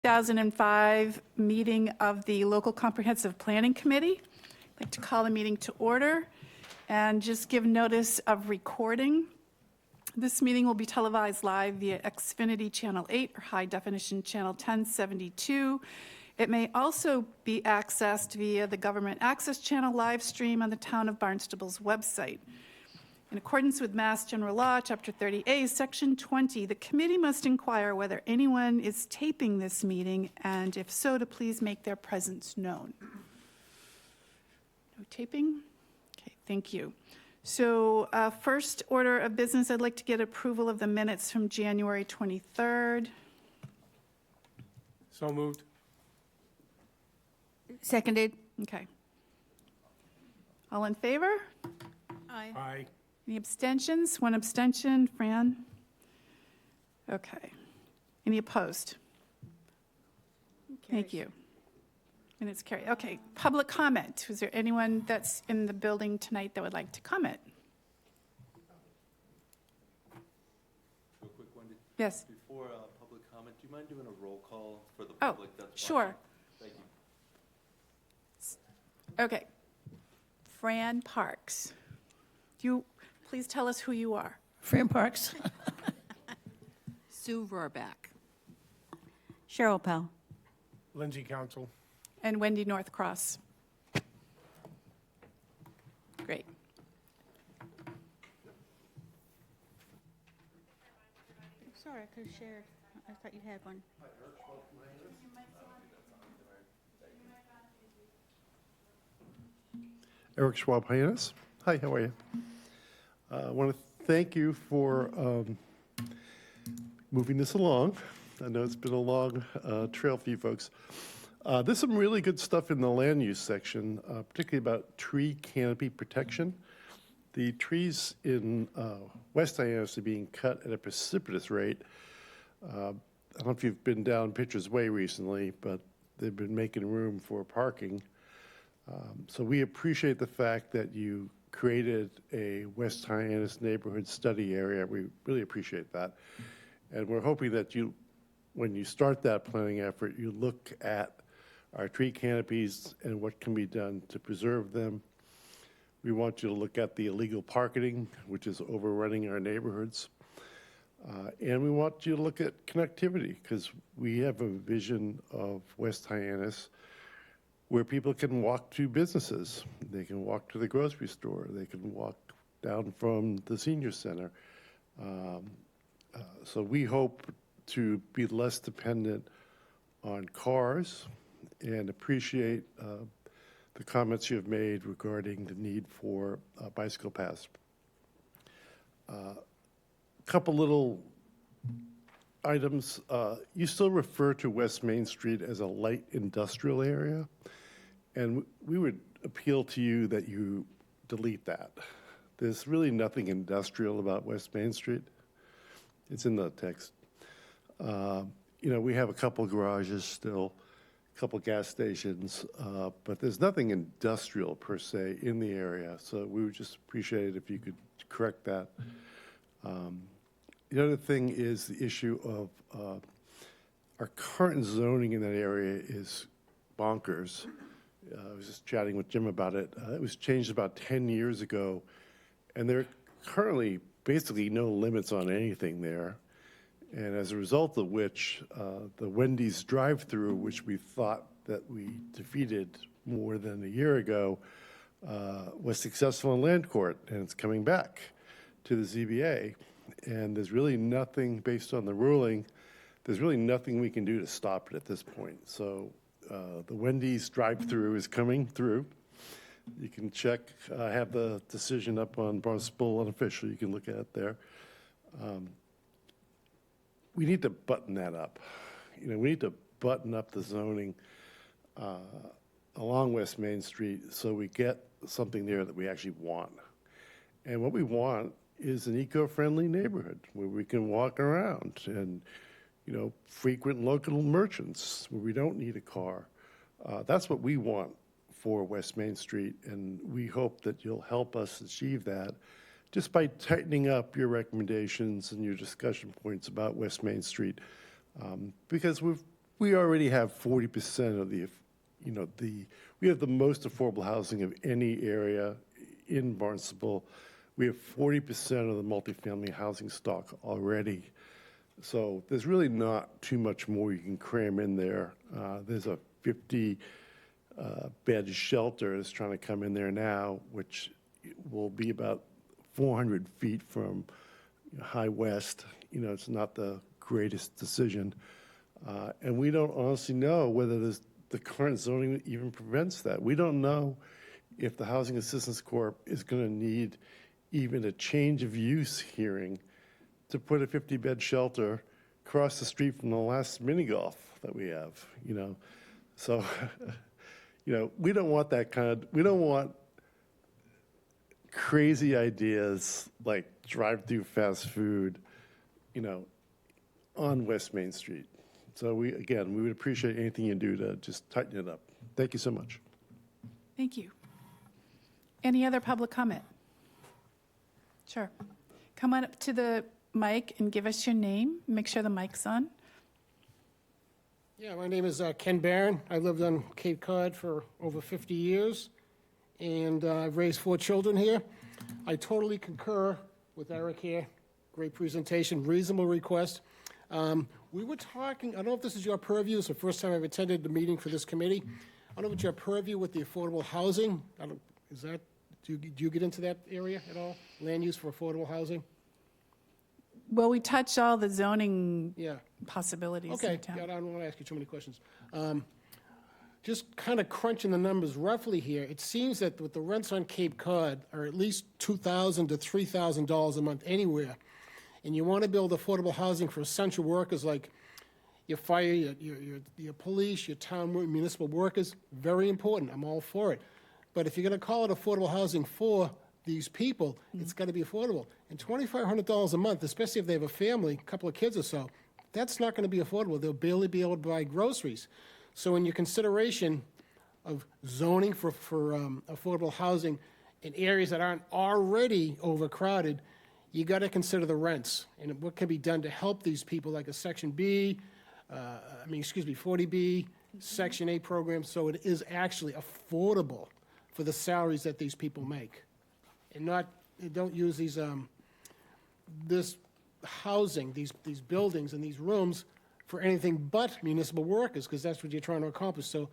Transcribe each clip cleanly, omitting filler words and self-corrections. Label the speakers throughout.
Speaker 1: 2005 meeting of the Local Comprehensive Planning Committee. I'd like to call the meeting to order and just give notice of recording. This meeting will be televised live via Xfinity Channel 8 or High Definition Channel 1072. It may also be accessed via the Government Access Channel live stream on the Town of Barnstable's website. In accordance with Mass General Law, Chapter 30A, Section 20, the committee must inquire whether anyone is taping this meeting, and if so, to please make their presence known. No taping? Okay, thank you. So first order of business, I'd like to get approval of the minutes from January 23rd.
Speaker 2: So moved.
Speaker 3: Seconded.
Speaker 1: Okay. All in favor?
Speaker 3: Aye.
Speaker 2: Aye.
Speaker 1: Any abstentions? One abstention. Fran? Okay. Any opposed? Thank you. And it's carried. Okay. Public comment. Was there anyone that's in the building tonight that would like to comment?
Speaker 4: Real quick, Wendy.
Speaker 1: Yes.
Speaker 4: Before public comment, do you mind doing a roll call for the
Speaker 1: Oh,
Speaker 4: public that's
Speaker 1: sure.
Speaker 4: watching? Thank you.
Speaker 1: Okay. Fran Parks. Do you please tell us who you are?
Speaker 3: Fran Parks.
Speaker 5: Sue Rohrback.
Speaker 3: Cheryl Pell.
Speaker 2: Lindsay Council.
Speaker 1: And Wendy Northcross. Great.
Speaker 3: Sorry, I could have shared. I thought you had one.
Speaker 6: Eric Schwab, Hyannis. Hi, how are you? I want to thank you for moving this along. I know it's been a long trail for you folks. There's some really good stuff in the land use section, particularly about tree canopy protection. The trees in West Hyannis are being cut at a precipitous rate. I don't know if you've been down Pitcher's Way recently, but they've been making room for parking. So we appreciate the fact that you created a West Hyannis neighborhood study area. We really appreciate that. And we're hoping that you, when you start that planning effort, you look at our tree canopies and what can be done to preserve them. We want you to look at the illegal parking, which is overrunning our neighborhoods. And we want you to look at connectivity, because we have a vision of West Hyannis where people can walk to businesses. They can walk to the grocery store. They can walk down from the senior center. So we hope to be less dependent on cars and appreciate the comments you have made regarding the need for bicycle paths. Couple little items. You still refer to West Main Street as a light industrial area, and we would appeal to you that you delete that. There's really nothing industrial about West Main Street. It's in the text. You know, we have a couple garages still, a couple gas stations, but there's nothing industrial per se in the area. So we would just appreciate it if you could correct that. The other thing is the issue of our current zoning in that area is bonkers. I was just chatting with Jim about it. It was changed about 10 years ago, and there are currently basically no limits on anything there. And as a result of which, the Wendy's drive-through, which we thought that we defeated more than a year ago, was successful in land court, and it's coming back to the ZBA. And there's really nothing, based on the ruling, there's really nothing we can do to stop it at this point. So the Wendy's drive-through is coming through. You can check, I have the decision up on Barnstable Unofficial, you can look at it there. We need to button that up. You know, we need to button up the zoning along West Main Street so we get something there that we actually want. And what we want is an eco-friendly neighborhood where we can walk around and, you know, frequent local merchants where we don't need a car. That's what we want for West Main Street, and we hope that you'll help us achieve that just by tightening up your recommendations and your discussion points about West Main Street, because we've we already have 40% of the, we have the most affordable housing of any area in Barnstable. We have 40% of the multifamily housing stock already. So there's really not too much more you can cram in there. There's a 50 bed shelter that's trying to come in there now, which will be about 400 feet from High West. It's not the greatest decision. And we don't honestly know whether the current zoning even prevents that. We don't know if the Housing Assistance Corp is going to need even a change of use hearing to put a 50-bed shelter across the street from the last mini golf that we have, So, we don't want we don't want crazy ideas like drive-through fast food, on West Main Street. So we would appreciate anything you do to just tighten it up. Thank you so much.
Speaker 1: Thank you. Any other public comment? Sure. Come on up to the mic and give us your name. Make sure the mic's on.
Speaker 5: Yeah, my name is Ken Barron. I lived on Cape Cod for over 50 years, and I've raised 4 children here. I totally concur with Eric here. Great presentation, reasonable request. We were talking, I don't know if this is your purview. It's the first time I've attended the meeting for this committee. I don't know what your purview with the affordable housing. Do you get into that area at all? Land use for affordable housing?
Speaker 1: Well, we touched all the zoning
Speaker 5: Yeah.
Speaker 1: possibilities in
Speaker 5: Okay,
Speaker 1: town.
Speaker 5: yeah, I don't want to ask you too many questions. Just kind of crunching the numbers roughly here, it seems that with the rents on Cape Cod are at least $2,000 to $3,000 a month anywhere, and you want to build affordable housing for essential workers like your fire, your police, your town municipal workers, very important. I'm all for it. But if you're going to call it affordable housing for these people, it's got to be affordable. And $2,500 a month, especially if they have a family, a couple of kids or so, that's not going to be affordable. They'll barely be able to buy groceries. So in your consideration of zoning for affordable housing in areas that aren't already overcrowded, you got to consider the rents and what can be done to help these people, like a Section B, 40B, Section 8 program, so it is actually affordable for the salaries that these people make. And don't use this housing, these buildings and these rooms for anything but municipal workers, because that's what you're trying to accomplish. So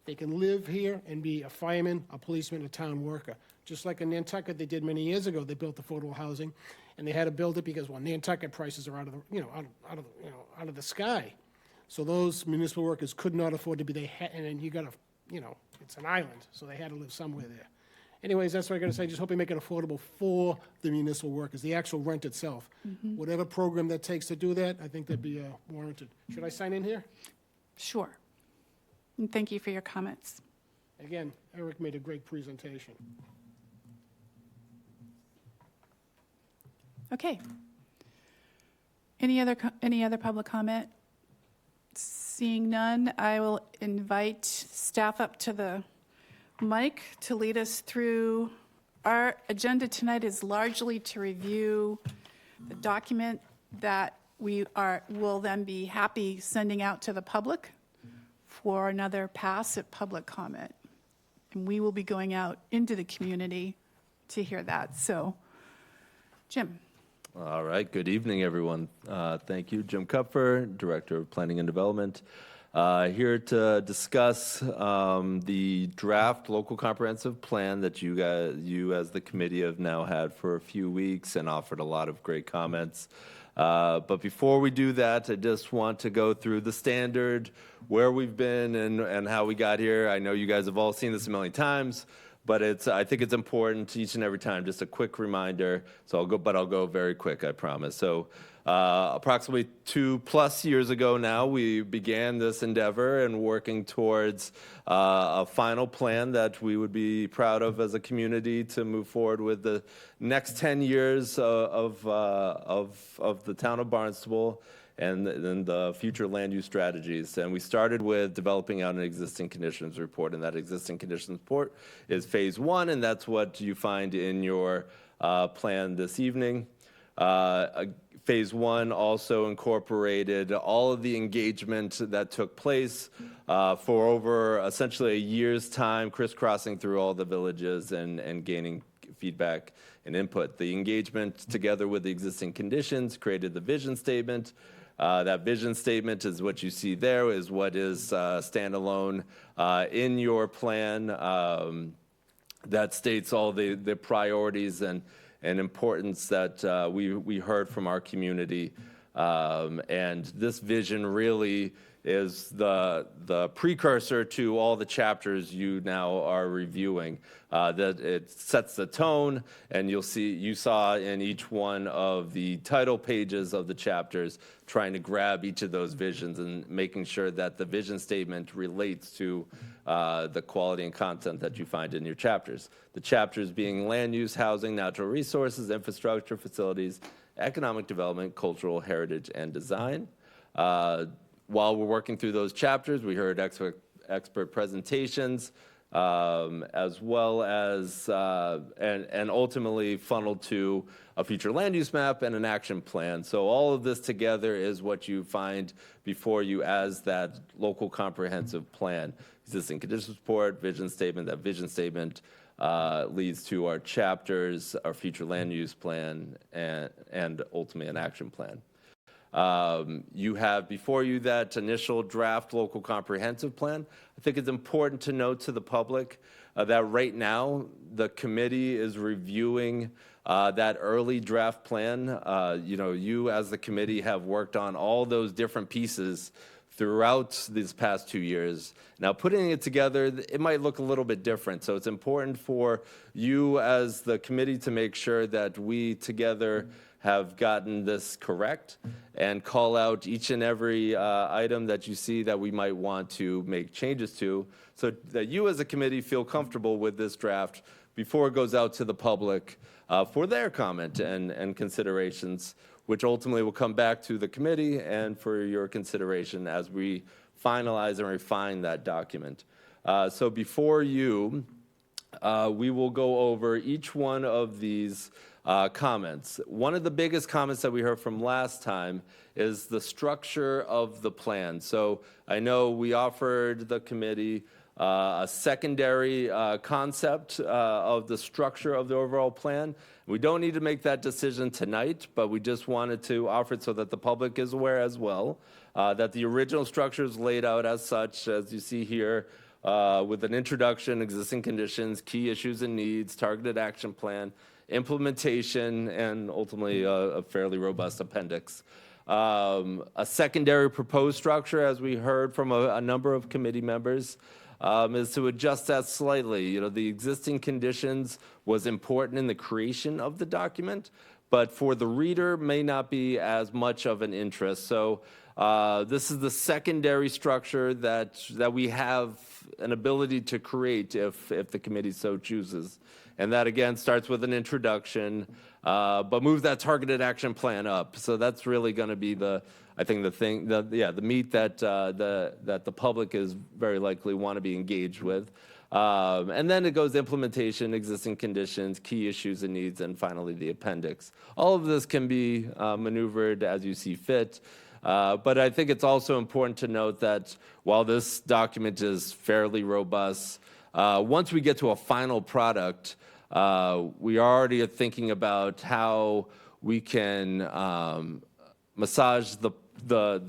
Speaker 5: they can live here and be a fireman, a policeman, a town worker. Just like in Nantucket, they did many years ago. They built affordable housing, and they had to build it because, well, Nantucket prices are out of the sky. So those municipal workers could not afford to be there, and then you got to, it's an island, so they had to live somewhere there. Anyways, that's what I got to say. Just hope you make it affordable for the municipal workers, the actual rent itself. Whatever program that takes to do that, I think that'd be warranted. Should I sign in here?
Speaker 1: Sure. And thank you for your comments.
Speaker 5: Again, Eric made a great presentation.
Speaker 1: Okay. Any other public comment? Seeing none, I will invite staff up to the mic to lead us through. Our agenda tonight is largely to review the document that will then be happy sending out to the public for another pass at public comment. And we will be going out into the community to hear that. So, Jim.
Speaker 4: All right, good evening, everyone. Thank you, Jim Kupfer, Director of Planning and Development. Here to discuss the draft local comprehensive plan that you as the committee have now had for a few weeks and offered a lot of great comments. But before we do that, I just want to go through the standard, where we've been and how we got here. I know you guys have all seen this a million times, but I think it's important each and every time, just a quick reminder. So I'll go very quick, I promise. So approximately 2+ years ago now, we began this endeavor and working towards a final plan that we would be proud of as a community to move forward with the next 10 years of the town of Barnstable and the future land use strategies. And we started with developing out an existing conditions report, and that existing conditions report is phase 1, and that's what you find in your plan this evening. Phase 1 also incorporated all of the engagement that took place for over essentially a year's time, crisscrossing through all the villages and gaining feedback and input. The engagement, together with the existing conditions, created the vision statement. That vision statement is what you see there, is what is standalone in your plan that states all the priorities and importance that we heard from our community. And this vision really is the precursor to all the chapters you now are reviewing. That it sets the tone, and you saw in each one of the title pages of the chapters trying to grab each of those visions and making sure that the vision statement relates to the quality and content that you find in your chapters. The chapters being land use, housing, natural resources, infrastructure, facilities, economic development, cultural heritage, and design. While we're working through those chapters, we heard expert presentations, as well as, and ultimately funneled to a future land use map and an action plan. So all of this together is what you find before you as that local comprehensive plan. Existing conditions report, vision statement. That vision statement leads to our chapters, our future land use plan, and ultimately an action plan. You have before you that initial draft local comprehensive plan. I think it's important to note to the public that right now the committee is reviewing that early draft plan. You as the committee have worked on all those different pieces throughout these past 2 years. Now, putting it together, it might look a little bit different. So it's important for you as the committee to make sure that we together have gotten this correct and call out each and every item that you see that we might want to make changes to, so that you as a committee feel comfortable with this draft before it goes out to the public for their comment and considerations, which ultimately will come back to the committee and for your consideration as we finalize and refine that document. So before you, we will go over each one of these comments. One of the biggest comments that we heard from last time is the structure of the plan. So I know we offered the committee a secondary concept of the structure of the overall plan. We don't need to make that decision tonight, but we just wanted to offer it so that the public is aware as well, that the original structure is laid out as such, as you see here, with an introduction, existing conditions, key issues and needs, targeted action plan, implementation, and ultimately a fairly robust appendix. A secondary proposed structure, as we heard from a number of committee members, is to adjust that slightly. The existing conditions was important in the creation of the document, but for the reader may not be as much of an interest. So this is the secondary structure that we have an ability to create if the committee so chooses. And that, again, starts with an introduction, but move that targeted action plan up. So that's really going to be the meat that the public is very likely want to be engaged with. And then it goes implementation, existing conditions, key issues and needs, and finally the appendix. All of this can be maneuvered as you see fit. But I think it's also important to note that while this document is fairly robust, once we get to a final product, we already are thinking about how we can massage the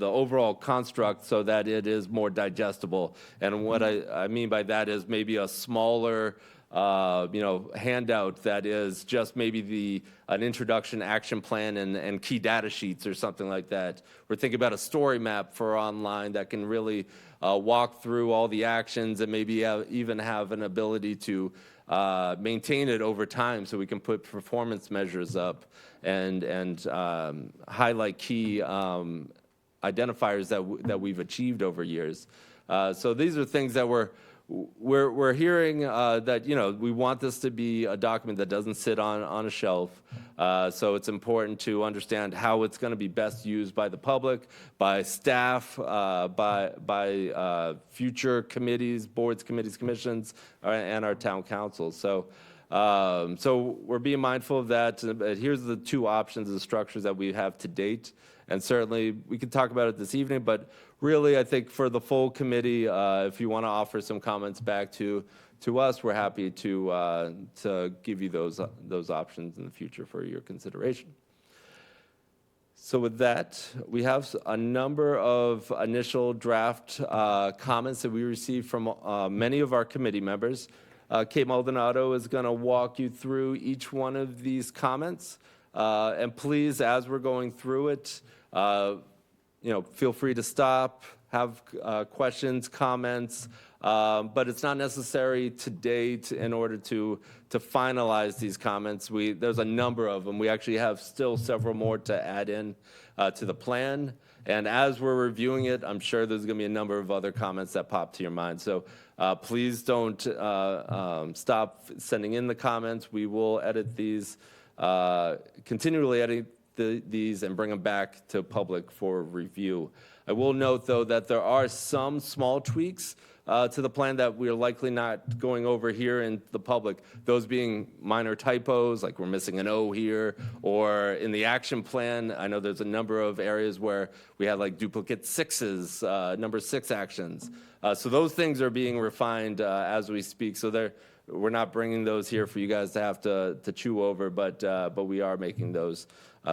Speaker 4: overall construct so that it is more digestible. And what I mean by that is maybe a smaller handout that is just maybe an introduction action plan and key data sheets or something like that. We're thinking about a story map for online that can really walk through all the actions and maybe even have an ability to maintain it over time, so we can put performance measures up and highlight key identifiers that we've achieved over years. So these are things that we're hearing that we want this to be a document that doesn't sit on a shelf. So it's important to understand how it's going to be best used by the public, by staff, by future committees, boards, committees, commissions, and our town council. So So we're being mindful of that. But here's the two options, the structures that we have to date. And certainly, we can talk about it this evening, but really, I think for the full committee, if you want to offer some comments back to us, we're happy to give you those options in the future for your consideration. So with that, we have a number of initial draft comments that we received from many of our committee members. Kate Maldonado is going to walk you through each one of these comments. And please, as we're going through it, feel free to stop, have questions, comments, but it's not necessary to date in order to finalize these comments. There's a number of them. We actually have still several more to add in to the plan. And as we're reviewing it, I'm sure there's going to be a number of other comments that pop to your mind. So please don't stop sending in the comments. We will edit these, continually edit these and bring them back to public for review. I will note, though, that there are some small tweaks to the plan that we're likely not going over here in the public, those being minor typos, like we're missing an O here, or in the action plan, I know there's a number of areas where we had like duplicate sixes, number 6 actions. So those things are being refined as we speak. So we're not bringing those here for you guys to have to chew over, but we are making those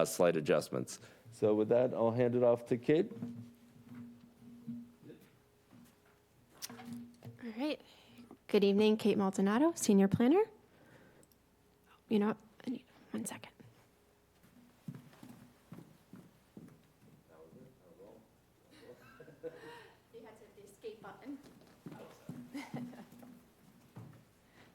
Speaker 4: slight adjustments. So with that, I'll hand it off to Kate.
Speaker 7: All right. Good evening, Kate Maldonado, Senior Planner. You know what? I need 1 second. You had to hit the escape button.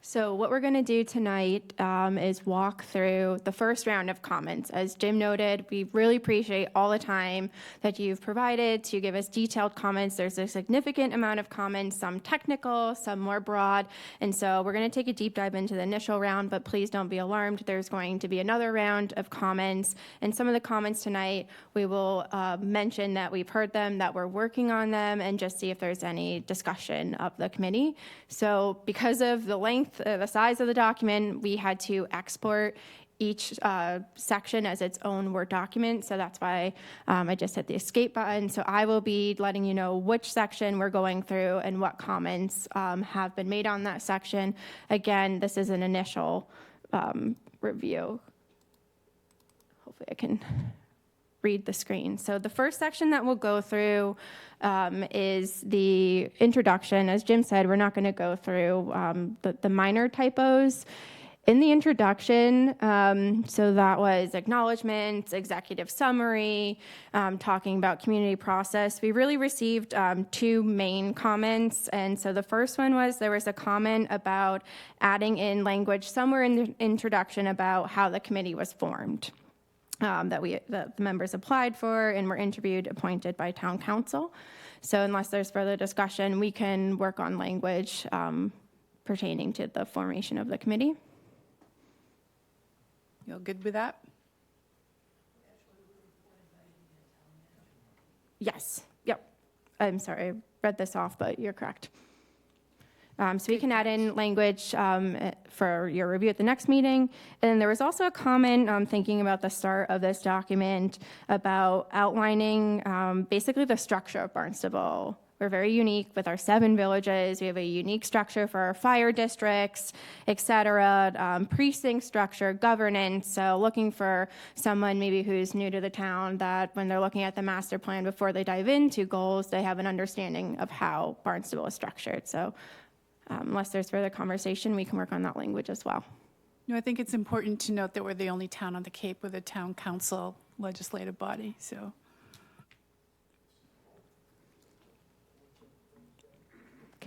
Speaker 7: So what we're going to do tonight is walk through the first round of comments. As Jim noted, we really appreciate all the time that you've provided to give us detailed comments. There's a significant amount of comments, some technical, some more broad. And so we're going to take a deep dive into the initial round, but please don't be alarmed. There's going to be another round of comments. And some of the comments tonight, we will mention that we've heard them, that we're working on them, and just see if there's any discussion of the committee. So because of the length, the size of the document, we had to export each section as its own Word document. So that's why I just hit the escape button. So I will be letting you know which section we're going through and what comments have been made on that section. Again, this is an initial review. Hopefully I can read the screen. So the first section that we'll go through is the introduction. As Jim said, we're not going to go through the minor typos. In the introduction, so that was acknowledgments, executive summary, talking about community process. We really received 2 main comments. And so the first one was there was a comment about adding in language somewhere in the introduction about how the committee was formed. That the members applied for and were interviewed, appointed by town council. So unless there's further discussion, we can work on language pertaining to the formation of the committee.
Speaker 1: You all good with that?
Speaker 7: Yes, yep. I'm sorry, I read this off, but you're correct. So we can add in language for your review at the next meeting. And there was also a comment thinking about the start of this document about outlining basically the structure of Barnstable. We're very unique with our 7 villages. We have a unique structure for our fire districts, et cetera, precinct structure, governance. So looking for someone maybe who's new to the town that when they're looking at the master plan before they dive into goals, they have an understanding of how Barnstable is structured. So unless there's further conversation, we can work on that language as well.
Speaker 1: No, I think it's important to note that we're the only town on the Cape with a town council legislative body, so.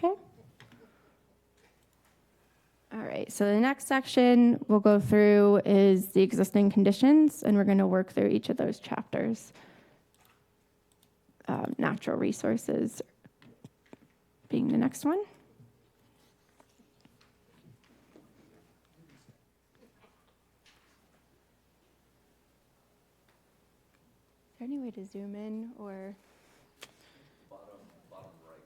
Speaker 7: Okay. All right, so the next section we'll go through is the existing conditions, and we're going to work through each of those chapters. Natural resources being the next one. Is there any way to zoom in or? Bottom right.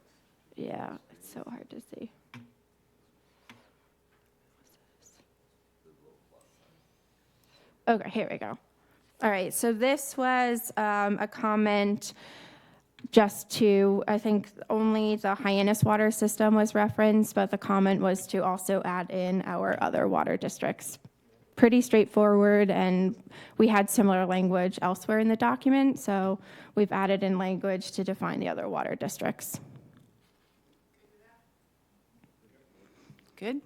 Speaker 7: Yeah, it's so hard to see. Okay, here we go. All right, so this was a comment just to, I think only the Hyannis water system was referenced, but the comment was to also add in our other water districts. Pretty straightforward, and we had similar language elsewhere in the document, so we've added in language to define the other water districts.
Speaker 1: Good?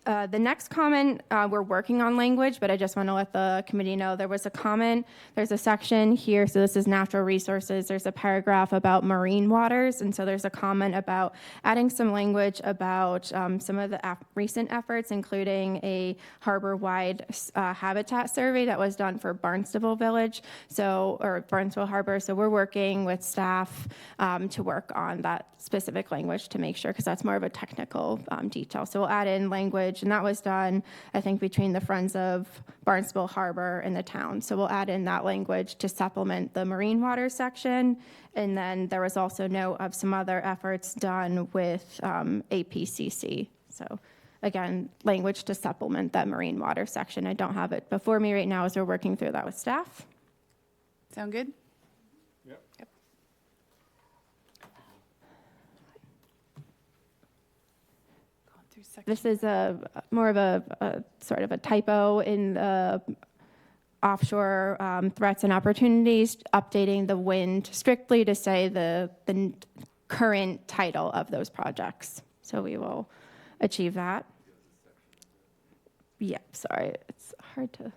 Speaker 7: The next comment, we're working on language, but I just want to let the committee know there was a comment. There's a section here, so this is natural resources. There's a paragraph about marine waters, and so there's a comment about adding some language about some of the recent efforts, including a harbor-wide habitat survey that was done for Barnstable Village, or Barnstable Harbor. So we're working with staff to work on that specific language to make sure, because that's more of a technical detail. So we'll add in language, and that was done, I think, between the Friends of Barnstable Harbor and the town. So we'll add in that language to supplement the marine water section. And then there was also note of some other efforts done with APCC. So again, language to supplement that marine water section. I don't have it before me right now as we're working through that with staff.
Speaker 1: Sound good?
Speaker 2: Yep.
Speaker 1: Going through section.
Speaker 7: This is more of a sort of a typo in the offshore threats and opportunities, updating the wind strictly to say the current title of those projects. So we will achieve that. Yeah, sorry, it's hard to.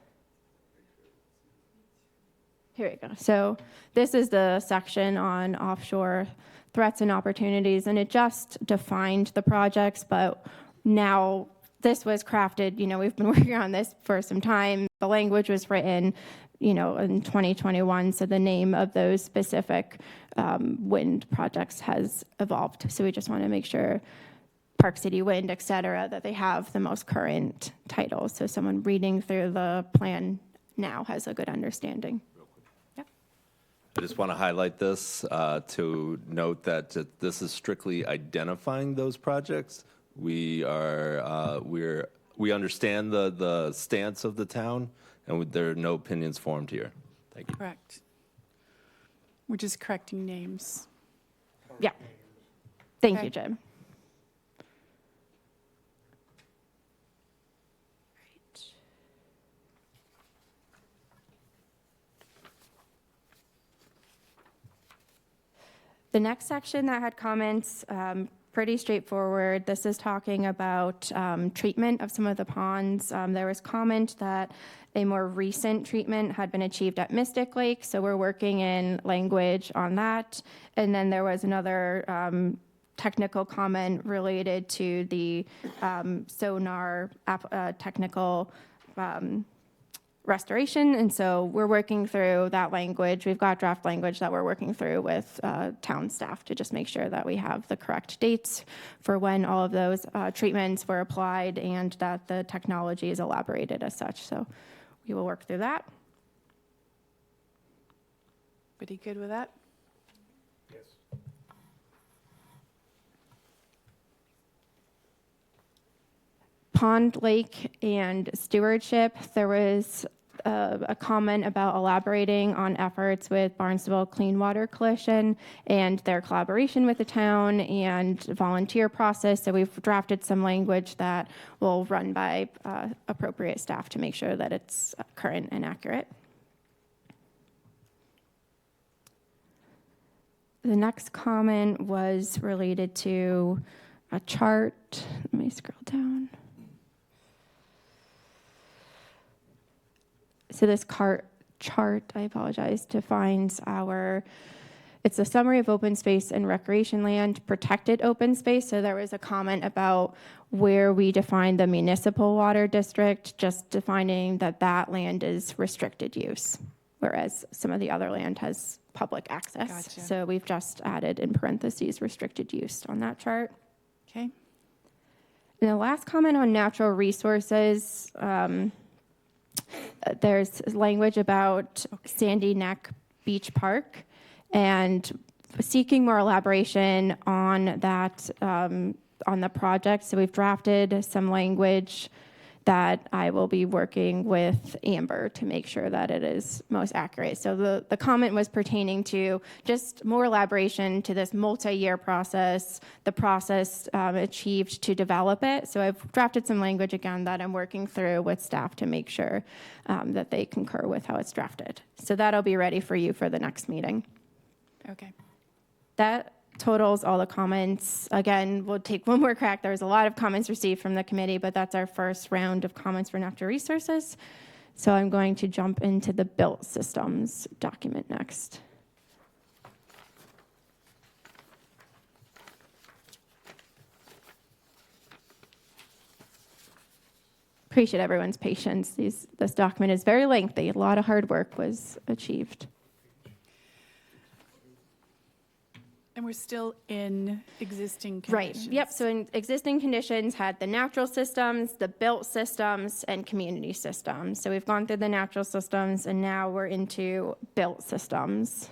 Speaker 7: Here we go. So this is the section on offshore threats and opportunities, and it just defined the projects, but now this was crafted, we've been working on this for some time. The language was written, in 2021, so the name of those specific wind projects has evolved. So we just want to make sure Park City Wind, et cetera, that they have the most current titles. So someone reading through the plan now has a good understanding.
Speaker 4: I just want to highlight this to note that this is strictly identifying those projects. We understand the stance of the town, and there are no opinions formed here. Thank you.
Speaker 1: Correct. We're just correcting names.
Speaker 7: Yeah. Thank
Speaker 1: Okay.
Speaker 7: you, Jim. The next section that had comments, pretty straightforward. This is talking about treatment of some of the ponds. There was comment that a more recent treatment had been achieved at Mystic Lake, so we're working in language on that. And then there was another technical comment related to the sonar technical restoration, and so we're working through that language. We've got draft language that we're working through with town staff to just make sure that we have the correct dates for when all of those treatments were applied and that the technology is elaborated as such. So we will work through that.
Speaker 1: Pretty good with that?
Speaker 2: Yes.
Speaker 7: Pond, lake, and stewardship, there was a comment about elaborating on efforts with Barnstable Clean Water Coalition and their collaboration with the town and volunteer process. So we've drafted some language that will run by appropriate staff to make sure that it's current and accurate. The next comment was related to a chart. Let me scroll down. So this chart, I apologize, defines it's a summary of open space and recreation land, protected open space. So there was a comment about where we define the municipal water district, just defining that land is restricted use, whereas some of the other land has public access.
Speaker 1: Gotcha.
Speaker 7: So we've just added in parentheses restricted use on that chart.
Speaker 1: Okay.
Speaker 7: And the last comment on natural resources, there's language about Sandy Neck Beach Park and seeking more elaboration on that, on the project. So we've drafted some language that I will be working with Amber to make sure that it is most accurate. So the comment was pertaining to just more elaboration to this multi-year process, the process achieved to develop it. So I've drafted some language again that I'm working through with staff to make sure that they concur with how it's drafted. So that'll be ready for you for the next meeting.
Speaker 1: Okay.
Speaker 7: That totals all the comments. Again, we'll take one more crack. There was a lot of comments received from the committee, but that's our first round of comments for natural resources. So I'm going to jump into the built systems document next. Appreciate everyone's patience. This document is very lengthy. A lot of hard work was achieved.
Speaker 1: And we're still in existing
Speaker 7: Right,
Speaker 1: conditions.
Speaker 7: yep, so in existing conditions had the natural systems, the built systems, and community systems. So we've gone through the natural systems, and now we're into built systems.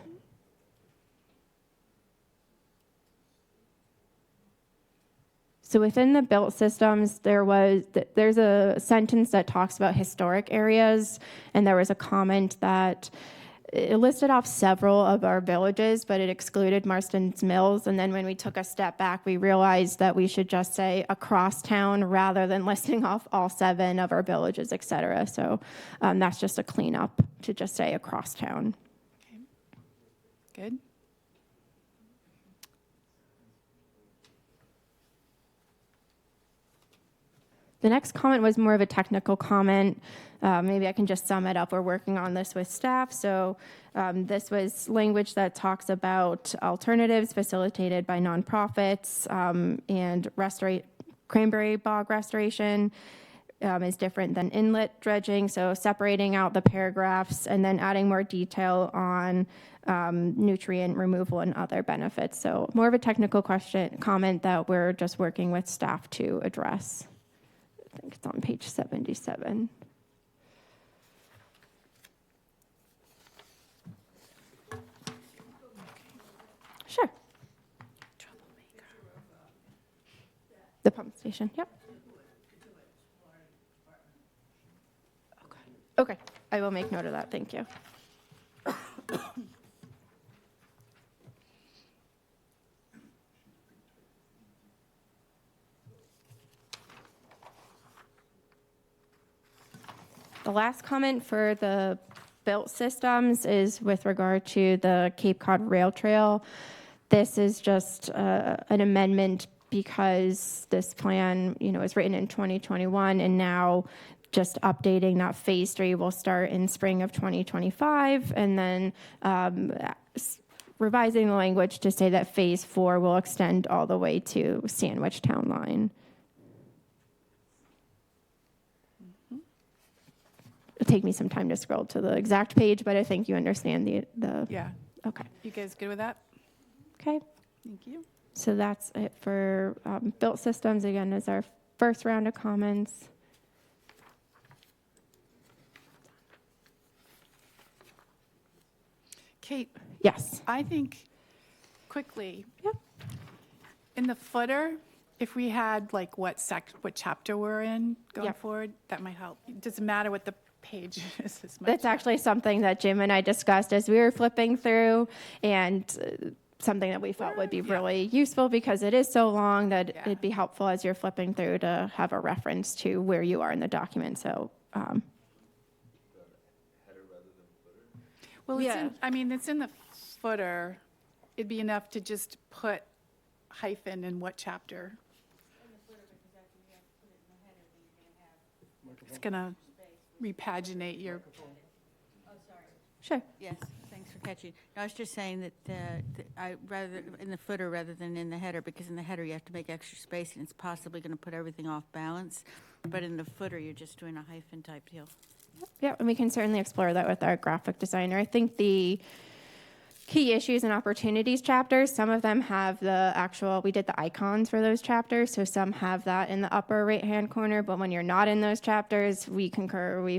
Speaker 7: So within the built systems, there's a sentence that talks about historic areas, and there was a comment that it listed off several of our villages, but it excluded Marston's Mills. And then when we took a step back, we realized that we should just say across town rather than listing off all 7 of our villages, et cetera. So that's just a cleanup to just say across town.
Speaker 1: Okay. Good.
Speaker 7: The next comment was more of a technical comment. Maybe I can just sum it up. We're working on this with staff. So this was language that talks about alternatives facilitated by nonprofits, and cranberry bog restoration is different than inlet dredging. So separating out the paragraphs and then adding more detail on nutrient removal and other benefits. So more of a technical comment that we're just working with staff to address. I think it's on page 77. Sure. The pump station, yep. Okay, I will make note of that, thank you. The last comment for the built systems is with regard to the Cape Cod Rail Trail. This is just an amendment because this plan, was written in 2021, and now just updating that phase 3 will start in spring of 2025, and then revising the language to say that phase 4 will extend all the way to Sandwich Town Line. It'll take me some time to scroll to the exact page, but I think you understand the.
Speaker 1: Yeah.
Speaker 7: Okay.
Speaker 1: You guys good with that?
Speaker 7: Okay.
Speaker 1: Thank you.
Speaker 7: So that's it for built systems. Again, is our first round of comments.
Speaker 1: Kate,
Speaker 7: Yes.
Speaker 1: I think quickly,
Speaker 7: Yep.
Speaker 1: in the footer, if we had like what chapter we're in going
Speaker 7: Yep.
Speaker 1: forward, that might help. It doesn't matter what the page is as much.
Speaker 7: That's actually something that Jim and I discussed as we were flipping through, and something that we felt would be really useful because it is so long that
Speaker 1: Yeah.
Speaker 7: it'd be helpful as you're flipping through to have a reference to where you are in the document. So,
Speaker 1: Well,
Speaker 7: Yeah.
Speaker 1: it's in the footer. It'd be enough to just put hyphen in what chapter. It's gonna repaginate your,
Speaker 7: sure.
Speaker 3: Yes, thanks for catching. No, I was just saying that I rather in the footer rather than in the header, because in the header you have to make extra space and it's possibly going to put everything off balance. But in the footer, you're just doing a hyphen type deal.
Speaker 7: Yeah, and we can certainly explore that with our graphic designer. I think the key issues and opportunities chapters, some of them have we did the icons for those chapters, so some have that in the upper right-hand corner, but when you're not in those chapters, we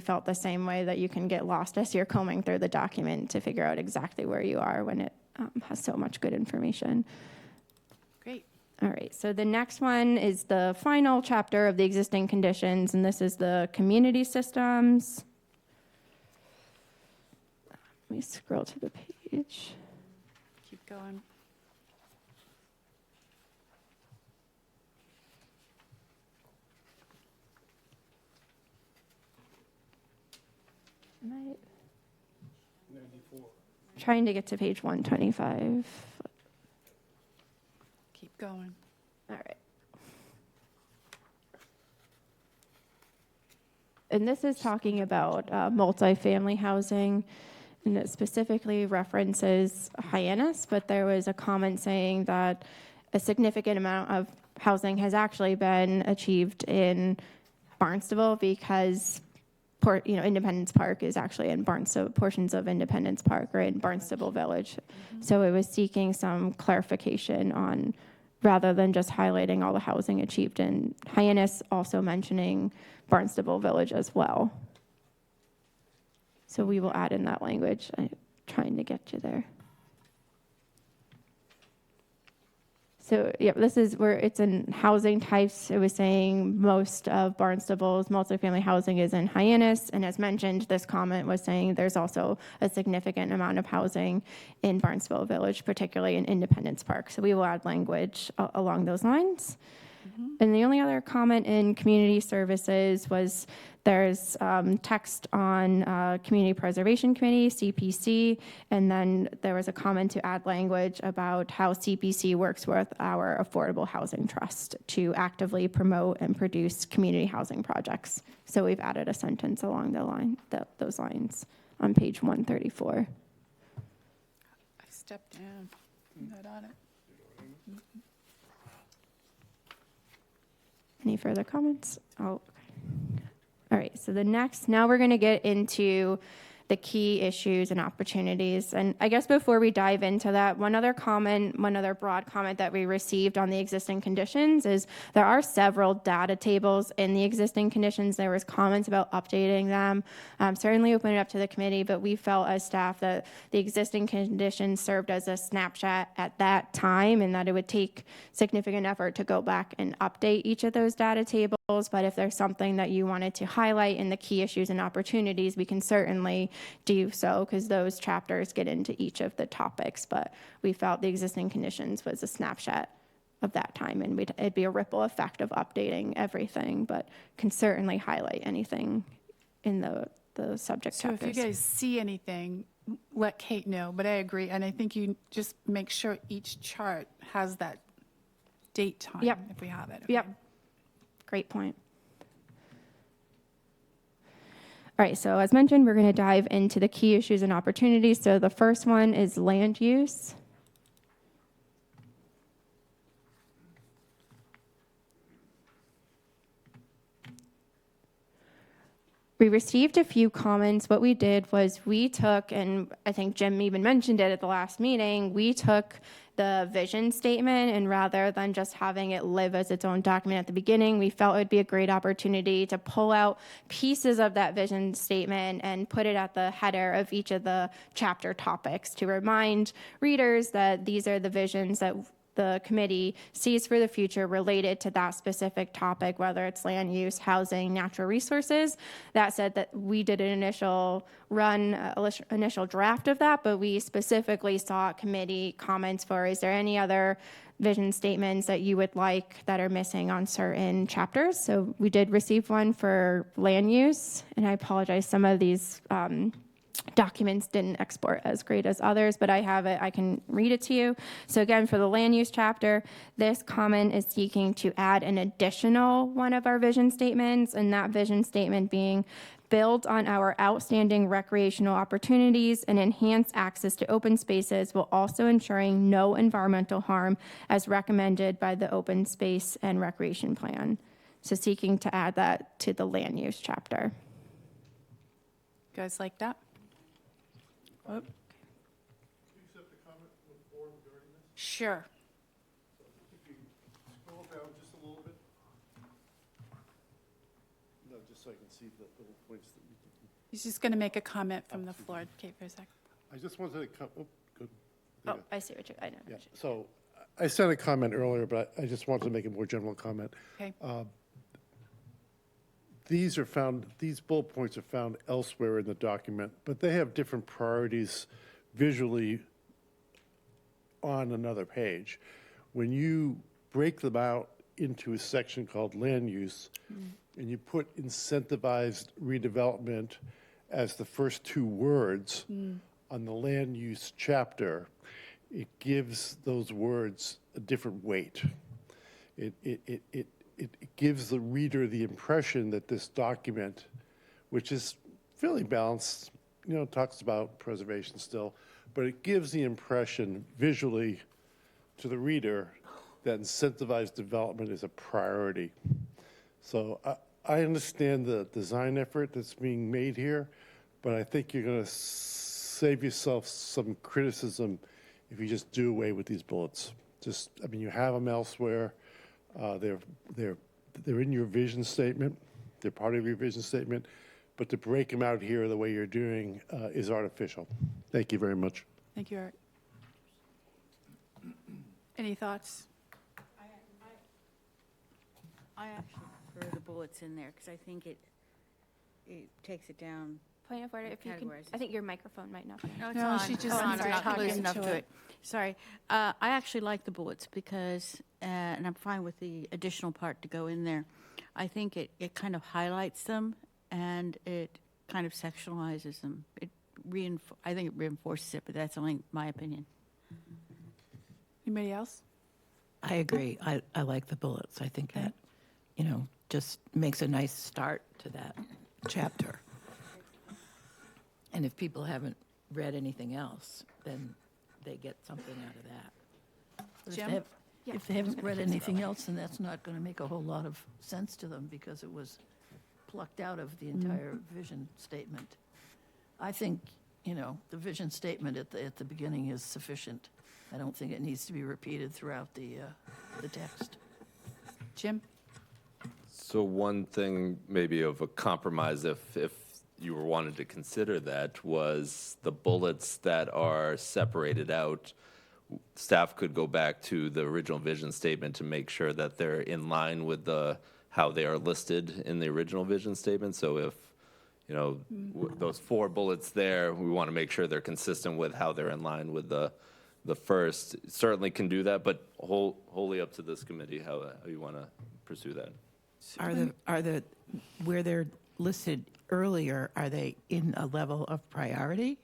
Speaker 7: felt the same way that you can get lost as you're combing through the document to figure out exactly where you are when it has so much good information.
Speaker 1: great.
Speaker 7: All right, so the next one is the final chapter of the existing conditions, and this is the community systems. Let me scroll to the page.
Speaker 1: Keep going.
Speaker 7: Am I
Speaker 2: 94.
Speaker 7: trying to get to page 125?
Speaker 1: Keep going.
Speaker 7: All right. And this is talking about multifamily housing, and it specifically references Hyannis, but there was a comment saying that a significant amount of housing has actually been achieved in Barnstable because Independence Park is actually in Barnstable, portions of Independence Park are in Barnstable Village. So it was seeking some clarification on, rather than just highlighting all the housing achieved in Hyannis, also mentioning Barnstable Village as well. So we will add in that language. I'm trying to get you there. So, yeah, this is where it's in housing types. It was saying most of Barnstable's multifamily housing is in Hyannis. And as mentioned, this comment was saying there's also a significant amount of housing in Barnstable Village, particularly in Independence Park. So we will add language along those lines. And the only other comment in community services was there's text on Community Preservation Committee, CPC, and then there was a comment to add language about how CPC works with our Affordable Housing Trust to actively promote and produce community housing projects. So we've added a sentence along those lines on page 134.
Speaker 1: I stepped down. Not on it.
Speaker 7: Any further comments? Oh, all right, so now we're going to get into the key issues and opportunities. And I guess before we dive into that, one other broad comment that we received on the existing conditions is there are several data tables in the existing conditions. There was comments about updating them. Certainly open it up to the committee, but we felt as staff that the existing conditions served as a snapshot at that time and that it would take significant effort to go back and update each of those data tables. But if there's something that you wanted to highlight in the key issues and opportunities, we can certainly do so because those chapters get into each of the topics. But we felt the existing conditions was a snapshot of that time, and it'd be a ripple effect of updating everything, but can certainly highlight anything in the subject
Speaker 1: So
Speaker 7: chapters.
Speaker 1: if you guys see anything, let Kate know. But I agree, and I think you just make sure each chart has that date time.
Speaker 7: Yep.
Speaker 1: If we have it. Okay?
Speaker 7: Yep. Great point. All right, so as mentioned, we're going to dive into the key issues and opportunities. So the first one is land use. We received a few comments. What we did was we took, and I think Jim even mentioned it at the last meeting, we took the vision statement, and rather than just having it live as its own document at the beginning, we felt it would be a great opportunity to pull out pieces of that vision statement and put it at the header of each of the chapter topics to remind readers that these are the visions that the committee sees for the future related to that specific topic, whether it's land use, housing, natural resources. That said, that we did an initial draft of that, but we specifically sought committee comments for, is there any other vision statements that you would like that are missing on certain chapters? So we did receive one for land use, and I apologize, some of these documents didn't export as great as others, but I have it. I can read it to you. So again, for the land use chapter, this comment is seeking to add an additional one of our vision statements, and that vision statement being build on our outstanding recreational opportunities and enhance access to open spaces while also ensuring no environmental harm as recommended by the Open Space and Recreation Plan. So seeking to add that to the land use chapter.
Speaker 1: You guys like that? Oh.
Speaker 6: Can you accept the comment from the floor regarding this?
Speaker 1: Sure.
Speaker 6: If you scroll down just a little bit. No, just so I can see the little points that you can.
Speaker 1: He's just going to make a comment from the floor. Kate, for a second.
Speaker 6: I just wanted to come, oh, good.
Speaker 7: Oh, I see what I know.
Speaker 6: Yeah, so I sent a comment earlier, but I just wanted to make a more general comment.
Speaker 1: Okay.
Speaker 6: These bullet points are found elsewhere in the document, but they have different priorities visually on another page. When you break them out into a section called land use, and you put incentivized redevelopment as the first two words on the land use chapter, it gives those words a different weight. It gives the reader the impression that this document, which is fairly balanced, talks about preservation still, but it gives the impression visually to the reader that incentivized development is a priority. So I understand the design effort that's being made here, but I think you're going to save yourself some criticism if you just do away with these bullets. You have them elsewhere. They're in your vision statement. They're part of your vision statement. But to break them out here the way you're doing is artificial. Thank you very much.
Speaker 1: Thank you, Art. Any thoughts?
Speaker 3: I actually prefer the bullets in there because I think it takes it down.
Speaker 7: Point of order, if you can,
Speaker 3: Categorizes.
Speaker 7: I think your microphone might not be.
Speaker 3: No, it's
Speaker 1: No,
Speaker 3: on.
Speaker 1: she just
Speaker 3: It's on.
Speaker 1: needs
Speaker 3: I'm
Speaker 1: to
Speaker 3: not
Speaker 1: talk
Speaker 3: close enough
Speaker 1: into
Speaker 3: to
Speaker 1: it.
Speaker 3: it. Sorry. I actually like the bullets because, and I'm fine with the additional part to go in there. I think it kind of highlights them and it kind of sectionalizes them. I think it reinforces it, but that's only my opinion.
Speaker 1: Anybody else?
Speaker 8: I agree. I like the bullets. I think that, just makes a nice start to that chapter. And if people haven't read anything else, then they get something out of that.
Speaker 9: But
Speaker 1: Jim?
Speaker 9: If they haven't read anything else, then that's not going to make a whole lot of sense to them because it was plucked out of the entire vision statement. I think, the vision statement at the beginning is sufficient. I don't think it needs to be repeated throughout the text.
Speaker 1: Jim?
Speaker 4: So one thing maybe of a compromise, if you were wanted to consider that, was the bullets that are separated out. Staff could go back to the original vision statement to make sure that they're in line with how they are listed in the original vision statement. So if, those 4 bullets there, we want to make sure they're consistent with how they're in line with the first. Certainly can do that, but wholly up to this committee how you want to pursue that.
Speaker 8: Are the where they're listed earlier, are they in a level of priority?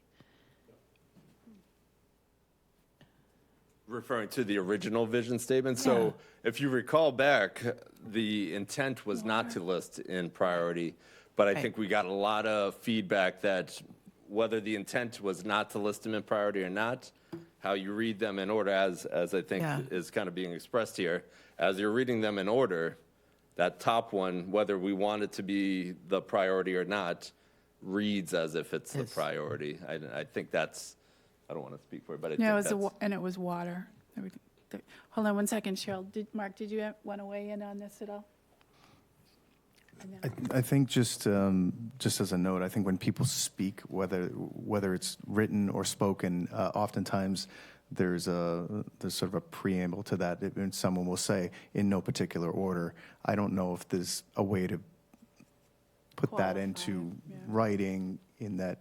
Speaker 4: Referring to the original vision statement. So if you recall back, the intent was not to list in priority, but I think we got a lot of feedback that whether the intent was not to list them in priority or not, how you read them in order, as I think is kind of being expressed here, as you're reading them in order, that top one, whether we want it to be the priority or not, reads as if it's the priority. I think that's, I don't want to speak for it, but I
Speaker 1: No,
Speaker 4: think that's.
Speaker 1: and it was water. Hold on one second, Cheryl. Mark, did you want to weigh in on this at all?
Speaker 10: I think just as a note, I think when people speak, whether it's written or spoken, oftentimes there's sort of a preamble to that, and someone will say in no particular order. I don't know if there's a way to put that
Speaker 1: Qualify,
Speaker 10: into
Speaker 1: yeah.
Speaker 10: writing in that